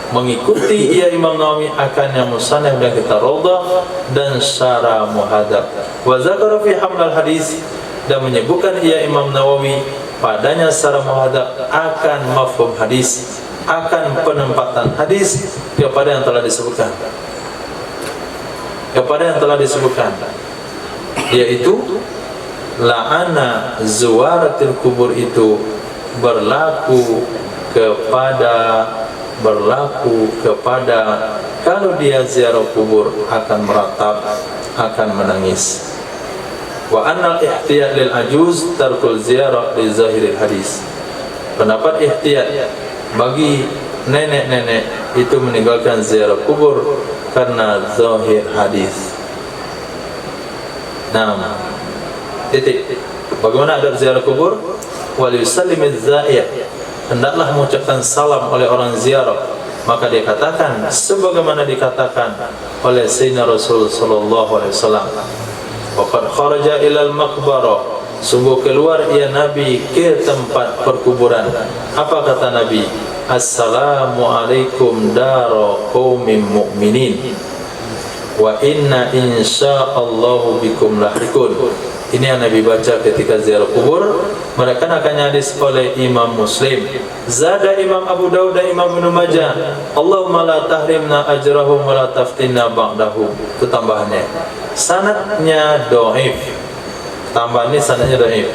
Mengikuti ia Imam Nawawi akan yang musannaf dan kita Rawdah dan Syarah Muhadzab. Wa zakara fi hamlal hadis, dan menyebutkan ia Imam Nawawi padanya secara muhadzab akan mafhum hadis, akan penempatan hadis kepada yang telah disebutkan, yaitu la'ana zuwaratil kubur itu berlaku kepada kalau dia ziarah kubur akan meratap, akan menangis. Wa annal ihtiyat lil ajuz tarkul ziarah li zahiril hadis. Pendapat ihtiyat bagi nenek-nenek itu meninggalkan ziarah kubur karena zahir hadis. Nah, titik. Bagaimana adab ziarah kubur? Wal yusallimiz za'ir, hendaklah mengucapkan salam oleh orang ziarah. Maka dia katakan sebagaimana dikatakan oleh Sayyidina Rasul sallallahu alaihi wasallam, waqad kharaja ilal maqbarah, sungguh keluar ia Nabi ke tempat perkuburan. Apa kata Nabi? Assalamualaikum dara qaumin mu'minin wa inna insyaallahu bikum lahikun. Ini yang Nabi baca ketika ziarah kubur. Mereka akan hadis oleh Imam Muslim. Zada Imam Abu Dawud dan Imam Ibnu Majah, Allahumma la tahrimna ajrahum wa la taftinna ba'dahum. Itu tambahannya. Sanadnya dhaif, Tambahan ini sanadnya dhaif.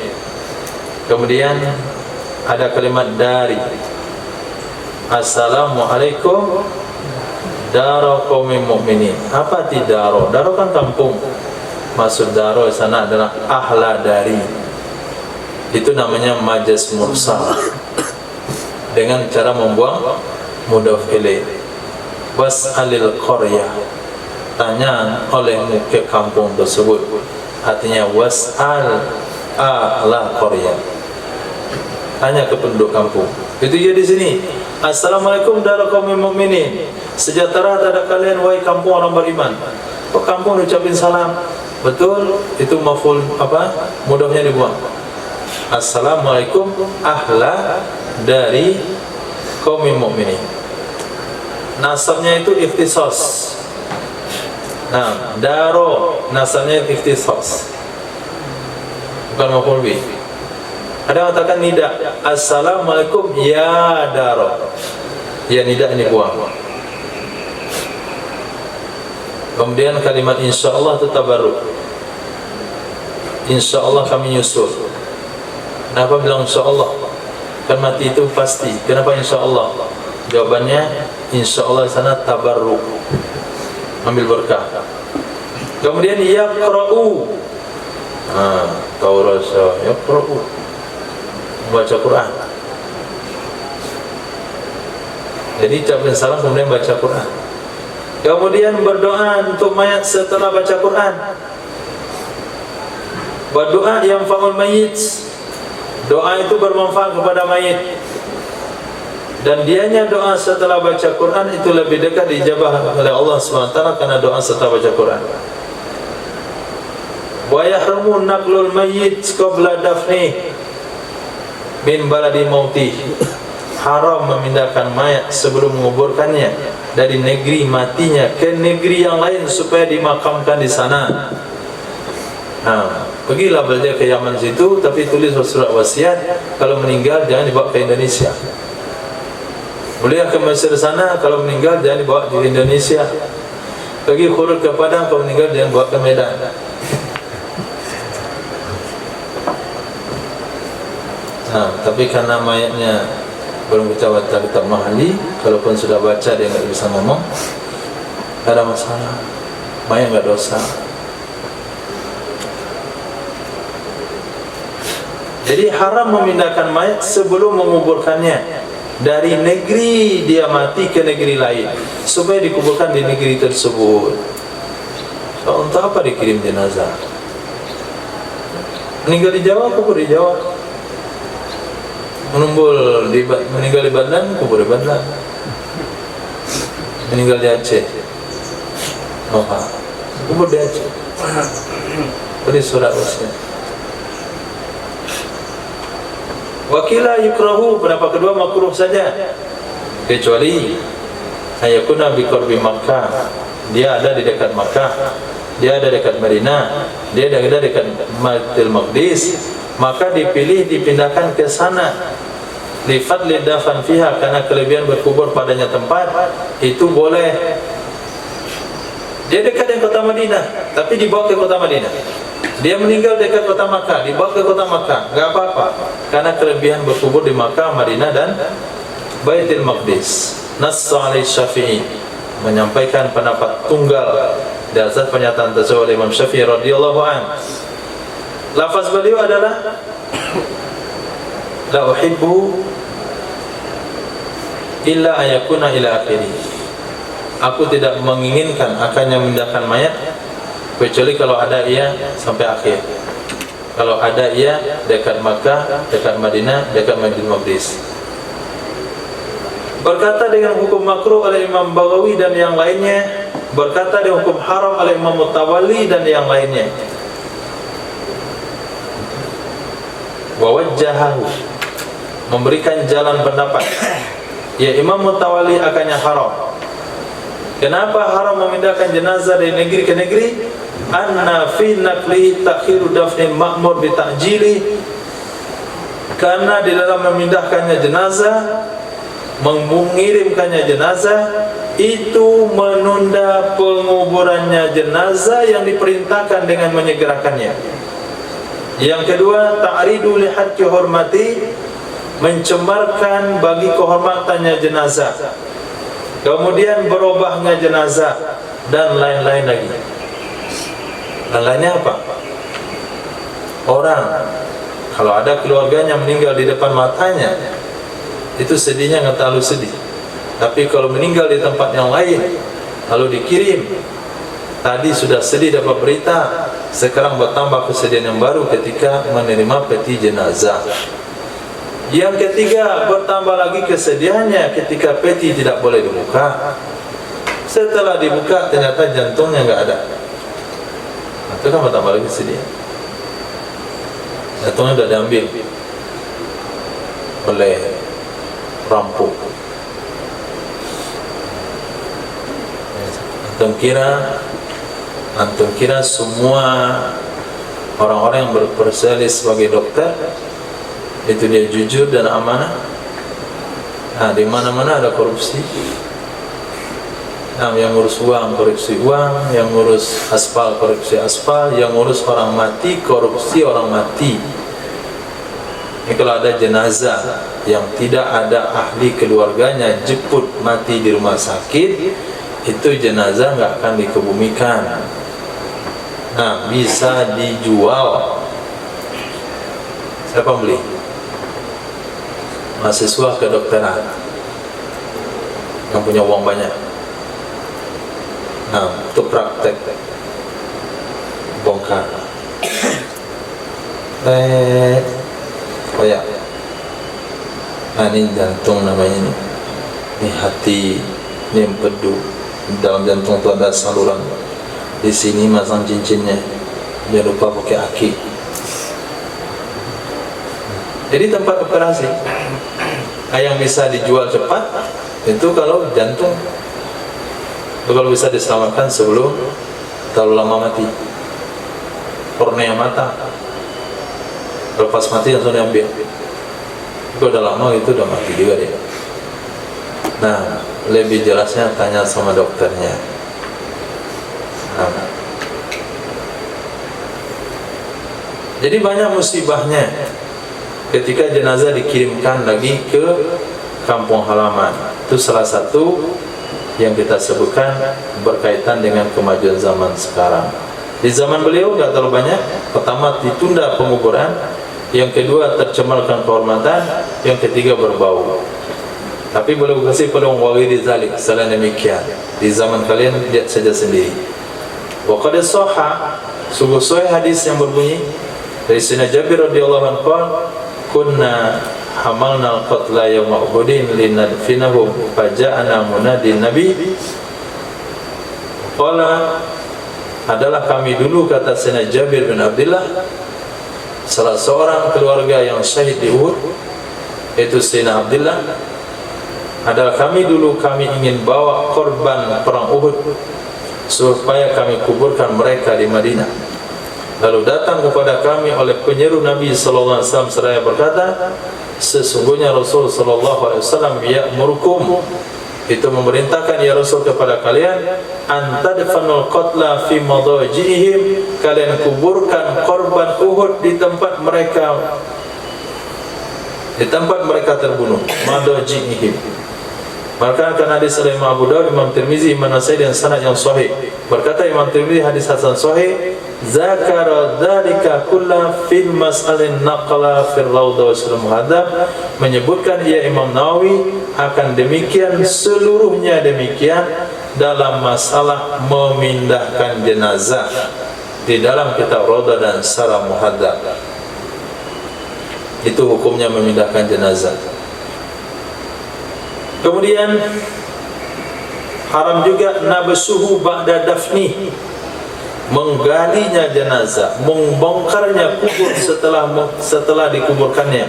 Kemudian ada kalimat dari. Assalamualaikum daro qaumin mu'minin. Apa arti daro? Daro kan kampung. Maksud daro sana adalah ahla dari. Itu namanya majaz mursal. Dengan cara membuang mudhaf ilaih. Was'alil qaryah. Tanya olehmu ke kampung tersebut. Artinya was'al ahla qaryah. Tanya ke penduduk kampung. Itu dia di sini. Assalamualaikum daro qaumin mu'minin. Sejahtera terhadap kalian wahai kampung orang beriman. Kok kampung ucapin salam? Betul, itu maf'ul apa? Mudhafnya dibuang. Assalamualaikum ahla dari qaumin mu'minin. Nasabnya itu ikhtisas. Nah, daro nasabnya ikhtisas. Bukan maf'ul bih. Ada katakan nida, assalamualaikum ya daro. Ya nida ini buang. Kemudian kalimat insyaallah itu tabarruk. Insyaallah kami nyusul. Kenapa bilang insyaallah? Kan mati itu pasti. Kenapa insyaallah? Jawabannya insyaallah sana tabarruk. Ambil berkah. Kemudian yaqra'u. Kau rasa yaqra'u. Baca Quran. Jadi ucapin salam kemudian baca Quran. Kemudian berdoa untuk mayat setelah baca Quran. Berdoa yang fa'ul mayit. Doa itu bermanfaat kepada mayit. Dan dianya doa setelah baca Quran itu lebih dekat diijabah oleh Allah SWT karena doa setelah baca Quran. Wa yahrumu naqlul mayyit qabla dafnih min baladi mautih. Haram memindahkan mayat sebelum menguburkannya dari negeri matinya ke negeri yang lain supaya dimakamkan di sana. Pergilah belajar ke Yaman situ, tapi tulis surat wasiat kalau meninggal jangan dibawa ke Indonesia. Beliau ke Mesir sana, kalau meninggal jangan dibawa ke Indonesia. Pergi khurud ke Padang, kalau meninggal jangan bawa ke Medan. Tapi karena mayatnya belum kita baca kitab mahali, kalaupun sudah baca dia nggak bisa ngomong, tak ada masalah. Mayat nggak dosa. Jadi haram memindahkan mayat sebelum menguburkannya dari negeri dia mati ke negeri lain supaya dikuburkan di negeri tersebut. So, untuk apa dikirim jenazah? Meninggal di Jawa, kubur di Jawa. Meninggal di Banten, kubur di Banten. Meninggal di Aceh, kubur di Aceh. Beri surat wasiat. Wakilah yukrahu, pendapat kedua makruh saja, kecuali ayakuna biqurbi Makkah. Dia ada di dekat Makkah, dia ada dekat Madinah, dia ada dekat Baitul Maqdis, maka dipilih dipindahkan ke sana. Lifadli dafan fiha, karena kelebihan berkubur padanya tempat, itu boleh. Dia dekat dengan kota Madinah, tapi dibawa ke kota Madinah. Dia meninggal dekat kota Makkah, dibawa ke kota Makkah, enggak apa-apa, karena kelebihan berkubur di Makkah, Madinah dan Baitul Maqdis. Nass alaihi Syafi'i, menyampaikan pendapat tunggal dasar pernyataan tersebut oleh Imam Syafi'i radhiyallahu an. Lafaz beliau adalah la uhibbu illa ayakuna ila akhiri. Aku tidak menginginkan akannya memindahkan mayat kecuali kalau ada ia sampai akhir. Kalau ada ia dekat Makkah, dekat Madinah, dekat Baitul Maqdis. Berkata dengan hukum makruh oleh Imam Baghawi dan yang lainnya, berkata dengan hukum haram oleh Imam Mutawalli dan yang lainnya. Wa wajjahahu, memberikan jalan pendapat, ya Imam Mutawalli akannya haram. Kenapa haram memindahkan jenazah dari negeri ke negeri? Anna fi naqli ta'khiru dafni ma'mur bi ta'jili, karena di dalam memindahkannya jenazah, mengirimkannya jenazah, itu menunda penguburannya jenazah yang diperintahkan dengan menyegerakannya. Yang kedua, ta'ridu li haqqi hormati, mencemarkan bagi kehormatannya jenazah, kemudian berubahnya jenazah, dan lain-lain lagi. Dan lainnya apa? Orang kalau ada keluarganya meninggal di depan matanya, itu sedihnya nggak terlalu sedih. Tapi kalau meninggal di tempat yang lain lalu dikirim, tadi sudah sedih dapat berita, sekarang bertambah kesedihan yang baru ketika menerima peti jenazah. Yang ketiga, bertambah lagi kesedihannya ketika peti tidak boleh dibuka. Setelah dibuka ternyata jantungnya nggak ada, itu kan bertambah lagi kesedihan. Jantungnya sudah diambil oleh perampok. Antum kira semua orang-orang yang berspesialis sebagai dokter itu dia jujur dan amanah? Nah, di mana-mana ada korupsi. Nah, yang ngurus uang korupsi uang, yang ngurus aspal korupsi aspal, yang ngurus orang mati korupsi orang mati. Ini kalau ada jenazah yang tidak ada ahli keluarganya jemput mati di rumah sakit, itu jenazah nggak akan dikebumikan. Nah, bisa dijual. Siapa beli? Mahasiswa kedokteran yang punya uang banyak. Nah, untuk praktek bongkar. Kayak, nah ini jantung namanya ini. Ini hati, ini empedu. Dalam jantung itu ada saluran. Di sini masang cincinnya. Jangan lupa pakai aki. Jadi tempat operasi yang bisa dijual cepat itu kalau jantung. Itu kalau bisa diselamatkan sebelum terlalu lama mati. Kornea mata, lepas mati langsung diambil. Kalau udah lama itu udah mati juga dia. Nah, lebih jelasnya tanya sama dokternya. Nah, jadi banyak musibahnya ketika jenazah dikirimkan lagi ke kampung halaman. Itu salah satu yang kita sebutkan berkaitan dengan kemajuan zaman sekarang. Di zaman beliau nggak terlalu banyak. Pertama, ditunda penguburan. Yang kedua, tercemarkan kehormatan. Yang ketiga, berbau. Tapi boleh kasih peluang wawiri zalik. Selain demikian, di zaman kalian lihat saja sendiri. Wa qad sahha, sungguh sahih hadis yang berbunyi dari Sayyidina Jabir radhiyallahu anhu, kunna hamalna al-qatla yawma Uhudin linadfinahum faja'ana munadin nabi. Qala, adalah kami dulu, kata Sayyidina Jabir bin Abdullah, salah seorang keluarga yang syahid di Uhud, yaitu Sayyidina Abdullah, adalah kami dulu, kami ingin bawa korban perang Uhud supaya kami kuburkan mereka di Madinah. Lalu datang kepada kami oleh penyeru Nabi sallallahu alaihi wasallam seraya berkata, sesungguhnya Rasul sallallahu alaihi wasallam ya'murukum, itu memerintahkan ya Rasul kepada kalian, antadfanul qatla fi madajihim, kalian kuburkan korban Uhud di tempat mereka, terbunuh, madajihim. Maka karena hadis oleh Imam Abu Dawud, Imam Tirmizi, Imam Nasai dan sanad yang sahih. Berkata Imam Tirmizi, hadis hasan sahih, zakara dzalika kulla fil mas'alin naqala fil rawdah wal muhadzab, menyebutkan dia Imam Nawawi akan demikian, seluruhnya demikian dalam masalah memindahkan jenazah di dalam kitab Rawdah dan Syarah Muhadzab. Itu hukumnya memindahkan jenazah. Kemudian haram juga nabsuhu ba'da dafni, menggalinya jenazah, membongkarnya kubur setelah dikuburkannya,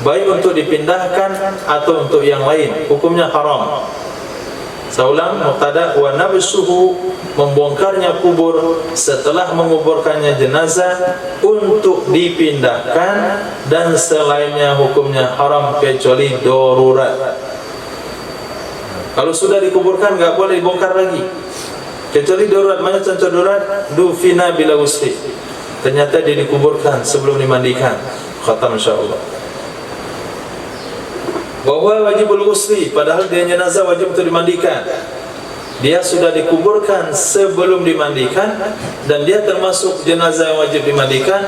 baik untuk dipindahkan atau untuk yang lain, hukumnya haram. Saulang muqtada, wa nabsuhu, membongkarnya kubur setelah menguburkannya jenazah untuk dipindahkan dan selainnya hukumnya haram kecuali darurat. Kalau sudah dikuburkan nggak boleh dibongkar lagi, kecuali darurat. Mana contoh darurat? Dufina bila usri, ternyata dia dikuburkan sebelum dimandikan, khatam insyaallah. Bahwa wajibul ghusli, padahal dia jenazah wajib untuk dimandikan. Dia sudah dikuburkan sebelum dimandikan, dan dia termasuk jenazah yang wajib dimandikan.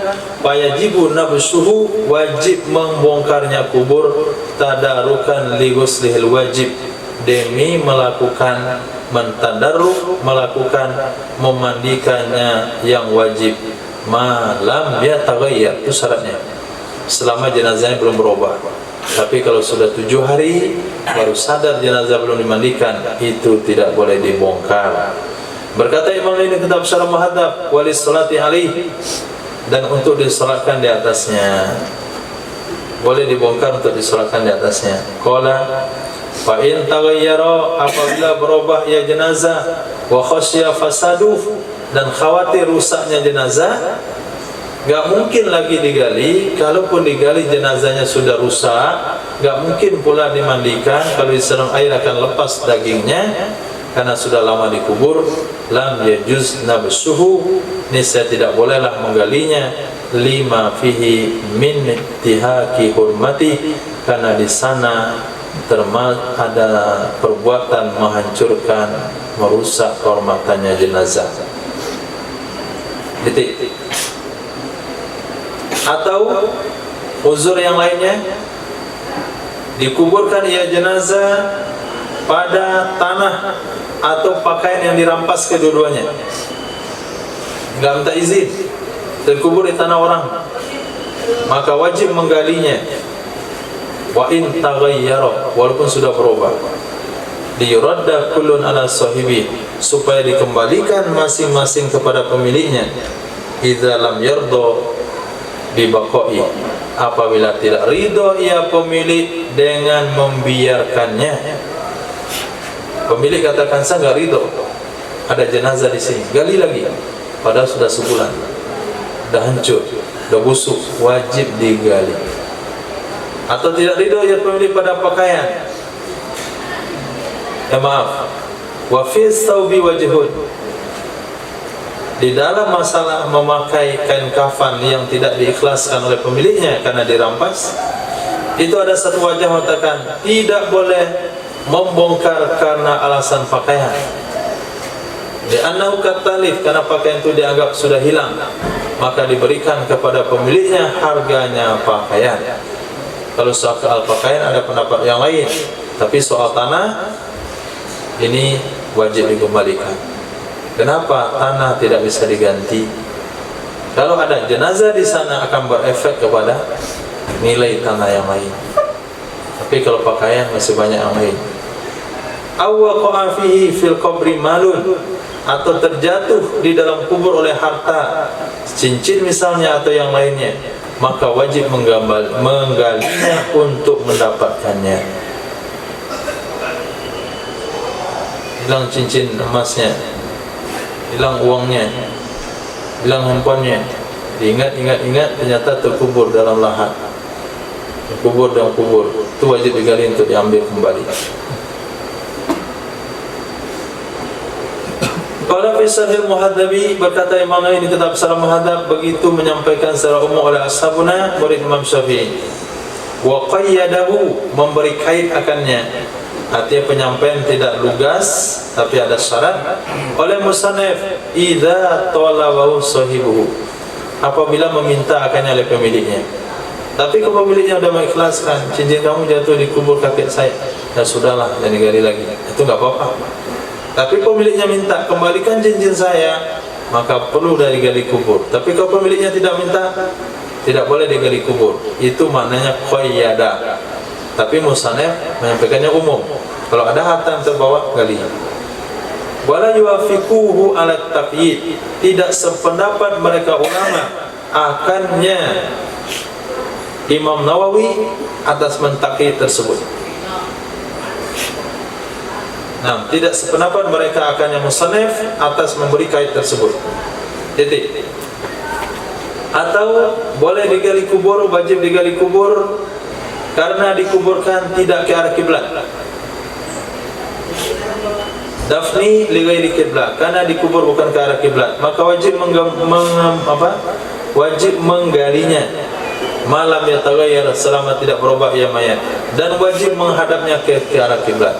Fayajibu nabshuhu, wajib membongkarnya kubur, tadarukan li ghuslihil wajib, demi melakukan mentadarruk, melakukan memandikannya yang wajib. Malam ya taghayyar, itu syaratnya, selama jenazahnya belum berubah. Tapi kalau sudah 7 hari baru sadar jenazah belum dimandikan, itu tidak boleh dibongkar. Berkata Imam ini kitab Syarah Muhadzab, walis salati alaihi, dan untuk disolatkan di atasnya, boleh dibongkar untuk disolatkan di atasnya. Qala fa in taghayyara, apabila berubah ia jenazah, wa khasya fasadu, dan khawatir rusaknya jenazah, gak mungkin lagi digali. Kalaupun digali jenazahnya sudah rusak, gak mungkin pula dimandikan. Kalau diserang air akan lepas dagingnya karena sudah lama dikubur. Lam yajuz nabsuhu, niscaya tidak bolehlah menggalinya. Lima fihi min ittihaki hurmati, karena di sana ada perbuatan menghancurkan, merusak kehormatannya jenazah. Titik. Atau uzur yang lainnya, dikuburkan ia jenazah pada tanah atau pakaian yang dirampas kedua-duanya, enggak minta izin, terkubur di tanah orang, maka wajib menggalinya. Wa in taghayyara, walaupun sudah berubah, diyuradda kullun ala sahibi, supaya dikembalikan masing-masing kepada pemiliknya. Idza lam yarda bibaqai, apabila tidak ridho ia pemilik dengan membiarkannya. Pemilik katakan, saya enggak ridho ada jenazah di sini, gali lagi, padahal sudah sebulan, sudah hancur, sudah busuk, wajib digali. Atau tidak ridho ia pemilik pada pakaian, wa fi thawbi wajhun, di dalam masalah memakai kain kafan yang tidak diikhlaskan oleh pemiliknya karena dirampas, itu ada satu wajah mengatakan tidak boleh membongkar karena alasan pakaian. Li'annahu katalif, karena pakaian itu dianggap sudah hilang, maka diberikan kepada pemiliknya harganya pakaian. Kalau soal pakaian ada pendapat yang lain, tapi soal tanah ini wajib dikembalikan. Kenapa tanah tidak bisa diganti? Kalau ada jenazah di sana akan berefek kepada nilai tanah yang lain. Tapi kalau pakaian masih banyak yang lain. Awwaqa'a fihi fil qabri malun, atau terjatuh di dalam kubur oleh harta, cincin misalnya atau yang lainnya, maka wajib menggalinya untuk mendapatkannya. Hilang cincin emasnya, hilang uangnya, hilang handphonenya, diingat, ternyata terkubur dalam lahat, terkubur dalam kubur, itu wajib digali untuk diambil kembali. Qala fi Sharh Muhadzabi, berkata Imam Nawawi di kitab Syarah Muhadzab, begitu menyampaikan secara umum oleh ashabuna, murid Imam Syafi'i. Wa qayyadahu, memberi kait akannya, artinya penyampaian tidak lugas tapi ada syarat, oleh musannif, idza talabahu sahibuhu, apabila meminta akannya oleh pemiliknya. Tapi kalau pemiliknya sudah mengikhlaskan, cincin kamu jatuh di kubur kakek saya, ya sudahlah, jangan digali lagi, itu enggak apa-apa. Tapi pemiliknya minta, kembalikan cincin saya, maka perlu dari gali kubur. Tapi kalau pemiliknya tidak minta, tidak boleh digali kubur. Itu maknanya qayyada. Tapi musannif menyampaikannya umum. Kalau ada harta yang terbawa, gali. Wala yuwafiquhu ala taqyid, tidak sependapat mereka ulama akannya Imam Nawawi atas mentakyid tersebut. Nah, tidak sependapat mereka akannya musannif atas memberi kait tersebut. Titik. Atau boleh digali kubur, wajib digali kubur karena dikuburkan tidak ke arah kiblat. Dafni li ghairi kiblat, karena dikubur bukan ke arah kiblat, maka wajib wajib menggalinya malam yataghayyar, selama tidak berubah ia mayat, dan wajib menghadapnya ke arah kiblat,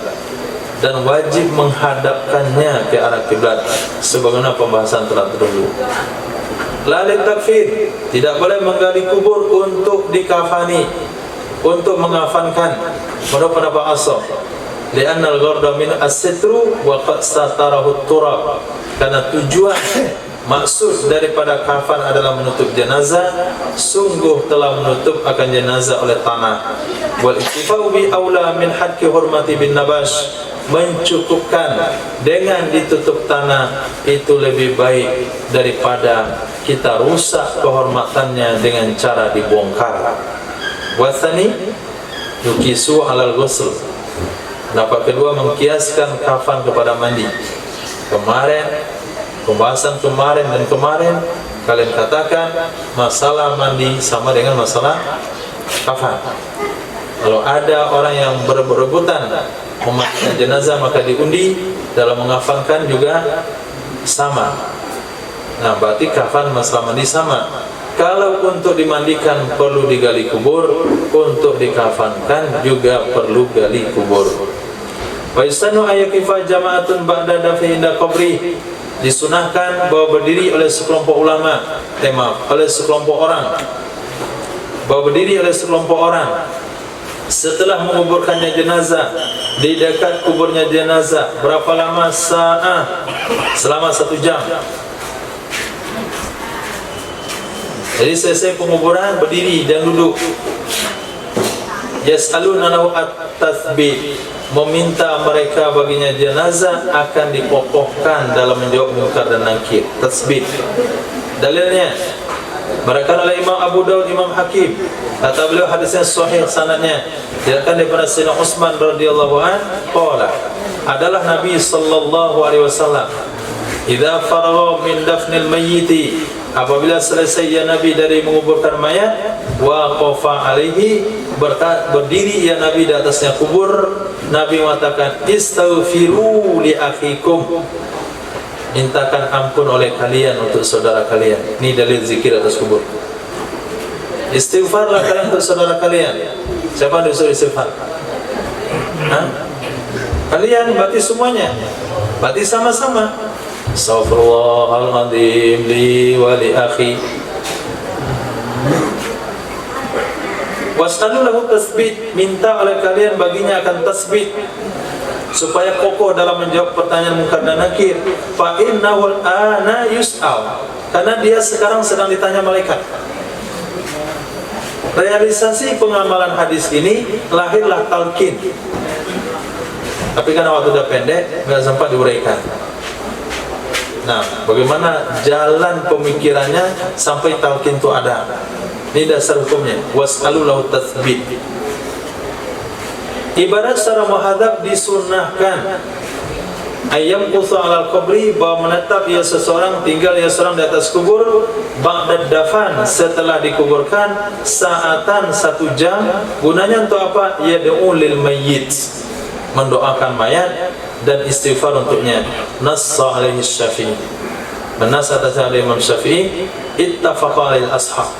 dan wajib menghadapkannya ke arah kiblat sebagaimana pembahasan telah terdahulu. Lalit takfir, tidak boleh menggali kubur untuk dikafani, untuk mengafankan. Menurut pendapat asal, li'anna al-gharda min as-sitru wa qad satarahu turab, karena tujuan maksud daripada kafan adalah menutup jenazah, sungguh telah menutup akan jenazah oleh tanah. Wal iktifa'u bi aula min hadki hurmati bin nabash, mencukupkan dengan ditutup tanah itu lebih baik daripada kita rusak kehormatannya dengan cara dibongkar. Wasani yukisu alal ghusl, pendapat kedua mengkiaskan kafan kepada mandi. Pembahasan kemarin kalian katakan masalah mandi sama dengan masalah kafan. Kalau ada orang yang berebutan memandikan jenazah, maka diundi, dalam mengafankan juga sama. Nah, berarti kafan masalah mandi sama. Kalau untuk dimandikan perlu digali kubur, untuk dikafankan juga perlu gali kubur. Wa yusanu ayakifa jama'atun ba'da dafi inda qabri, disunahkan bahwa berdiri oleh sekelompok ulama, oleh sekelompok orang, bahwa berdiri oleh sekelompok orang setelah menguburkannya jenazah di dekat kuburnya jenazah. Berapa lama? Selama 1 jam. Jadi selesai penguburan berdiri dan duduk. Yas'aluna lahu at-tathbit, meminta mereka baginya jenazah akan dikokohkan dalam menjawab munkar dan nakir. Tasbih. Dalilnya berikan oleh Imam Abu Daud, Imam Hakim, kata beliau hadisnya sahih sanadnya, diriwayatkan daripada Sayyidina Utsman radhiyallahu an, qala, adalah Nabi sallallahu alaihi wasallam, idza faragha min dafnil mayyiti, apabila selesai ya Nabi dari menguburkan mayat, waqafa alaihi, berdiri ya Nabi di atasnya kubur, Nabi mengatakan, istaghfiru li akhikum, mintakan ampun oleh kalian untuk saudara kalian. Ini dalil zikir atas kubur. Istighfarlah kalian untuk saudara kalian. Siapa yang disuruh istighfar? Kalian, berarti semuanya, berarti sama-sama. Astaghfirullahaladzim li wa li akhi. Was'alu lahu tasbit, minta oleh kalian baginya akan tasbit, supaya kokoh dalam menjawab pertanyaan munkar dan nakir. Fa innahu ana yus'al, karena dia sekarang sedang ditanya malaikat. Realisasi pengamalan hadis ini lahirlah talqin, tapi karena waktu sudah pendek nggak sempat diuraikan. Nah, bagaimana jalan pemikirannya sampai talqin itu ada? Ini dasar hukumnya. Was'alu lahu tatsbit. Ibadat secara muhadab disunnahkan ayam kusa alal kubri, bahwa menetap ia seseorang, tinggal ia seorang di atas kubur, ba'dad dafan, setelah dikuburkan, saatan 1 jam. Gunanya untuk apa? Yad'u lil mayyit, mendoakan mayat dan istighfar untuknya. Nassa alaihi Syafi'i, menas atas Imam Syafi'i, ittafaqa alil ashab,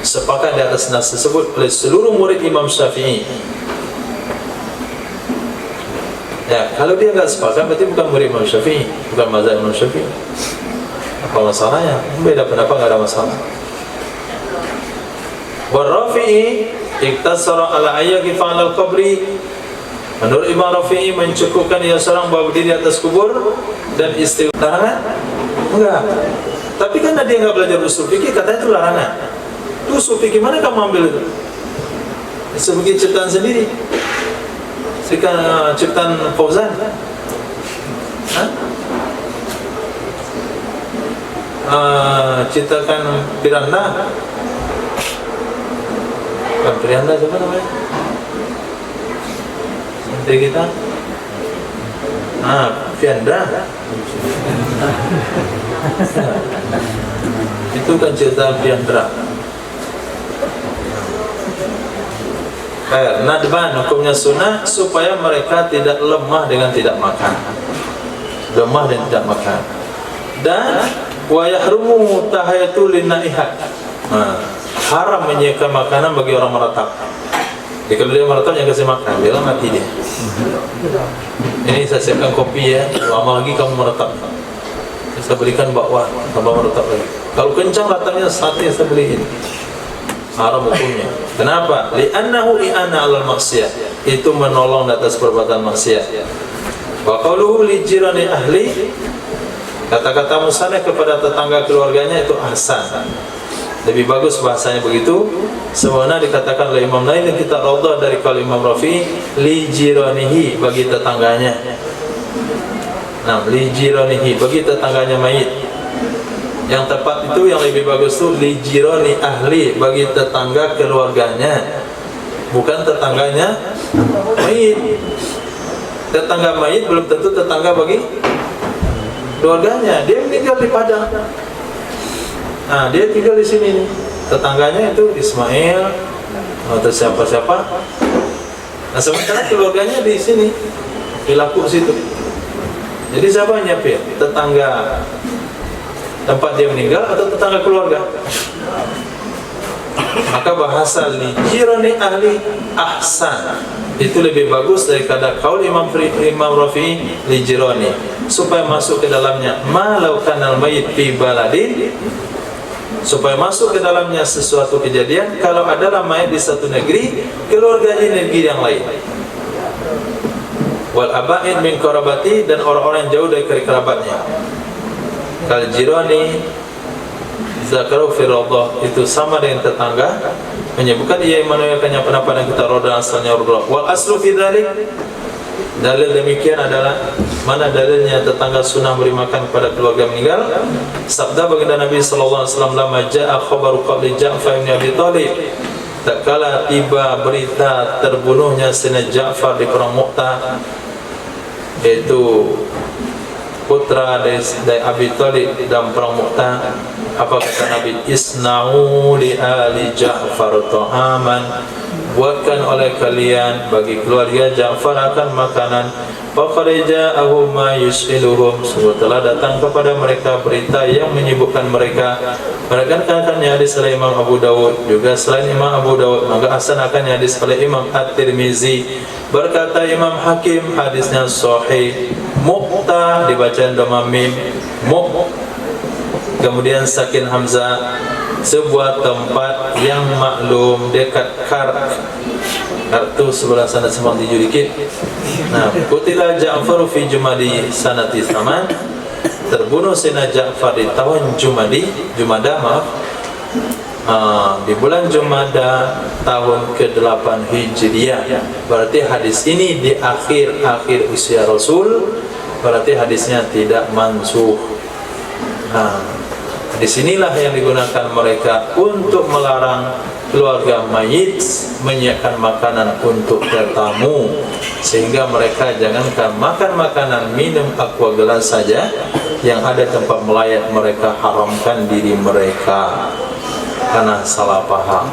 sepakat di atas nas tersebut oleh seluruh murid Imam Syafi'i. Ya, kalau dia enggak sepakat berarti bukan murid Imam Syafi'i, bukan mazhab Imam Syafi'i. Apa masalahnya? Beda pendapat enggak ada masalah. War-Rafi'i iktasara ala ayyaqifa 'alal qabri, menurut Imam Rafi'i mencukupkan ia seorang berdiri di atas kubur dan istighfar. Larangan? Enggak. Tapi karena dia enggak belajar usul fikih, katanya itu larangan. Usul fikih mana kamu ambil itu? Sebagai ciptaan sendiri. Ciptaan Fauzan. Ciptakan Piranda. Bukan Piranda, siapa namanya? Menteri kita. Fiandra. Itu kan ciptaan Fiandra. Nadban, hukumnya sunnah supaya mereka tidak lemah dengan tidak makan, lemah dan tidak makan. Dan wa yahrumu tahayatul linaihat, Haram menyediakan makanan bagi orang meretap. Jadi kalau dia meretap jangan kasih makan, bilang mati dia. Ini saya siapkan kopi ya, lama lagi kamu meretap. Saya belikan bakwan, tambah meretap lagi. Kalau kencang datangnya sate saya beliin. Haram hukumnya. Kenapa? Li'annahu i'ana 'alal maksiyah. Itu menolong di atas perbuatan maksiat. Wa qauluhu li jirani ahli, kata-kata musanna kepada tetangga keluarganya itu ahsan. Lebih bagus bahasanya begitu. Sebenarnya dikatakan oleh Imam lain yang kita Raudhah dari kaul Imam Rafi'i, li jiranihi, bagi tetangganya. Nah, li jiranihi, bagi tetangganya mayit. Yang tepat itu yang lebih bagus itu li jirani ahli, bagi tetangga keluarganya, bukan tetangganya mayit. Tetangga mayit belum tentu tetangga bagi keluarganya. Dia meninggal di Padang. Nah, dia tinggal di sini nih. Tetangganya itu Ismail atau siapa-siapa. Nah, sementara keluarganya di sini, di Laku situ. Jadi siapa yang nyapir? Tetangga tempat dia meninggal atau tetangga keluarga? Maka bahasa li jirani ahli ahsan itu lebih bagus daripada kaul Imam Rafi'i li jirani, supaya masuk ke dalamnya malau kanal mayit fi baladin, supaya masuk ke dalamnya sesuatu kejadian kalau adalah mayit di satu negeri, keluarganya di negeri yang lain. Wal aba'id min qarabati, dan orang-orang yang jauh dari kerabatnya. Kal jirani zakaru fi Raudhah, itu sama dengan tetangga, menyebutkan ia menunjukkannya pendapat yang kita Raudhah asalnya Raudhah. Wal aslu fi dzalik, dalil demikian adalah mana dalilnya tetangga sunnah beri makan kepada keluarga meninggal? Sabda baginda Nabi sallallahu alaihi wasallam, "Lama jaa khabaru qabli Ja'far bin Abi Thalib." Tak kala tiba berita terbunuhnya Sayyidina Ja'far di perang Mu'tah, yaitu putra dari Abi Thalib dalam perang Mu'tah, apa kata Nabi? Isna'u li ali Ja'far ta'aman, buatkan oleh kalian bagi keluarga Ja'far akan makanan. Faqad ja'ahum ma yus'iluhum, setelah datang kepada mereka berita yang menyibukkan mereka. Mereka akan hadis oleh Imam Abu Dawud, juga selain Imam Abu Dawud maka hasan akan hadis oleh Imam At-Tirmizi. Berkata Imam Hakim, hadisnya sahih. Mu'tah dibaca dhamma mim, kemudian sakin hamzah, sebuah tempat yang maklum dekat kartu sebelah sana sembang tujuh dikit. Nah, kutila Ja'far fi Jumadi sanati saman, terbunuh Sayyidina Ja'far di tahun Jumada di bulan Jumada tahun ke-8 Hijriah. Berarti hadis ini di akhir usia Rasul, berarti hadisnya tidak mansukh. Nah, disinilah yang digunakan mereka untuk melarang keluarga mayit menyiapkan makanan untuk tetamu, sehingga mereka jangankan makan makanan, minum aqua gelas saja yang ada tempat melayat mereka haramkan diri mereka karena salah paham.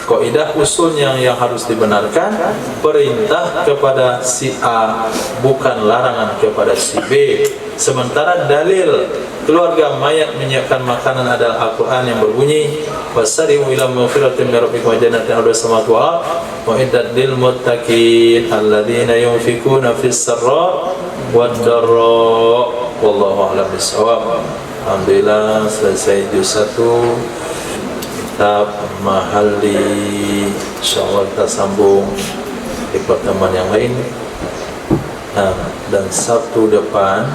Kaidah usulnya yang harus dibenarkan, perintah kepada si A bukan larangan kepada si B. Sementara dalil keluarga mayat menyiapkan makanan adalah Al-Quran yang berbunyi wasari'u ila maghfiratin min rabbikum wa jannatin 'arduha as-samawati wal ardh u'iddat lil muttaqin alladzina yunfikuna fis sarra wad dharra wallahu a'lam bissawab. Alhamdulillah selesai juz 1 kitab Mahalli. Insyaallah kita sambung di pertemuan yang lain. Nah, dan Sabtu depan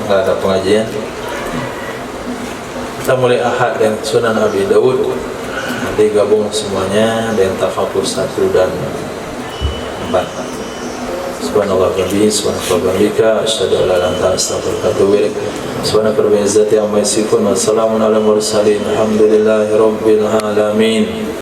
nggak ada pengajian. Kita mulai Ahad dan Sunan Abi Dawud, nanti gabung semuanya dengan tafakur 1 dan 4. Subhanallah rabbi subhanallah bika asyhadu an la ilaha illa anta astaghfiruka wa atubu ilaik. Subhanaka rabbil izzati amma yasifun wa salamun alal mursalin alhamdulillahi rabbil alamin.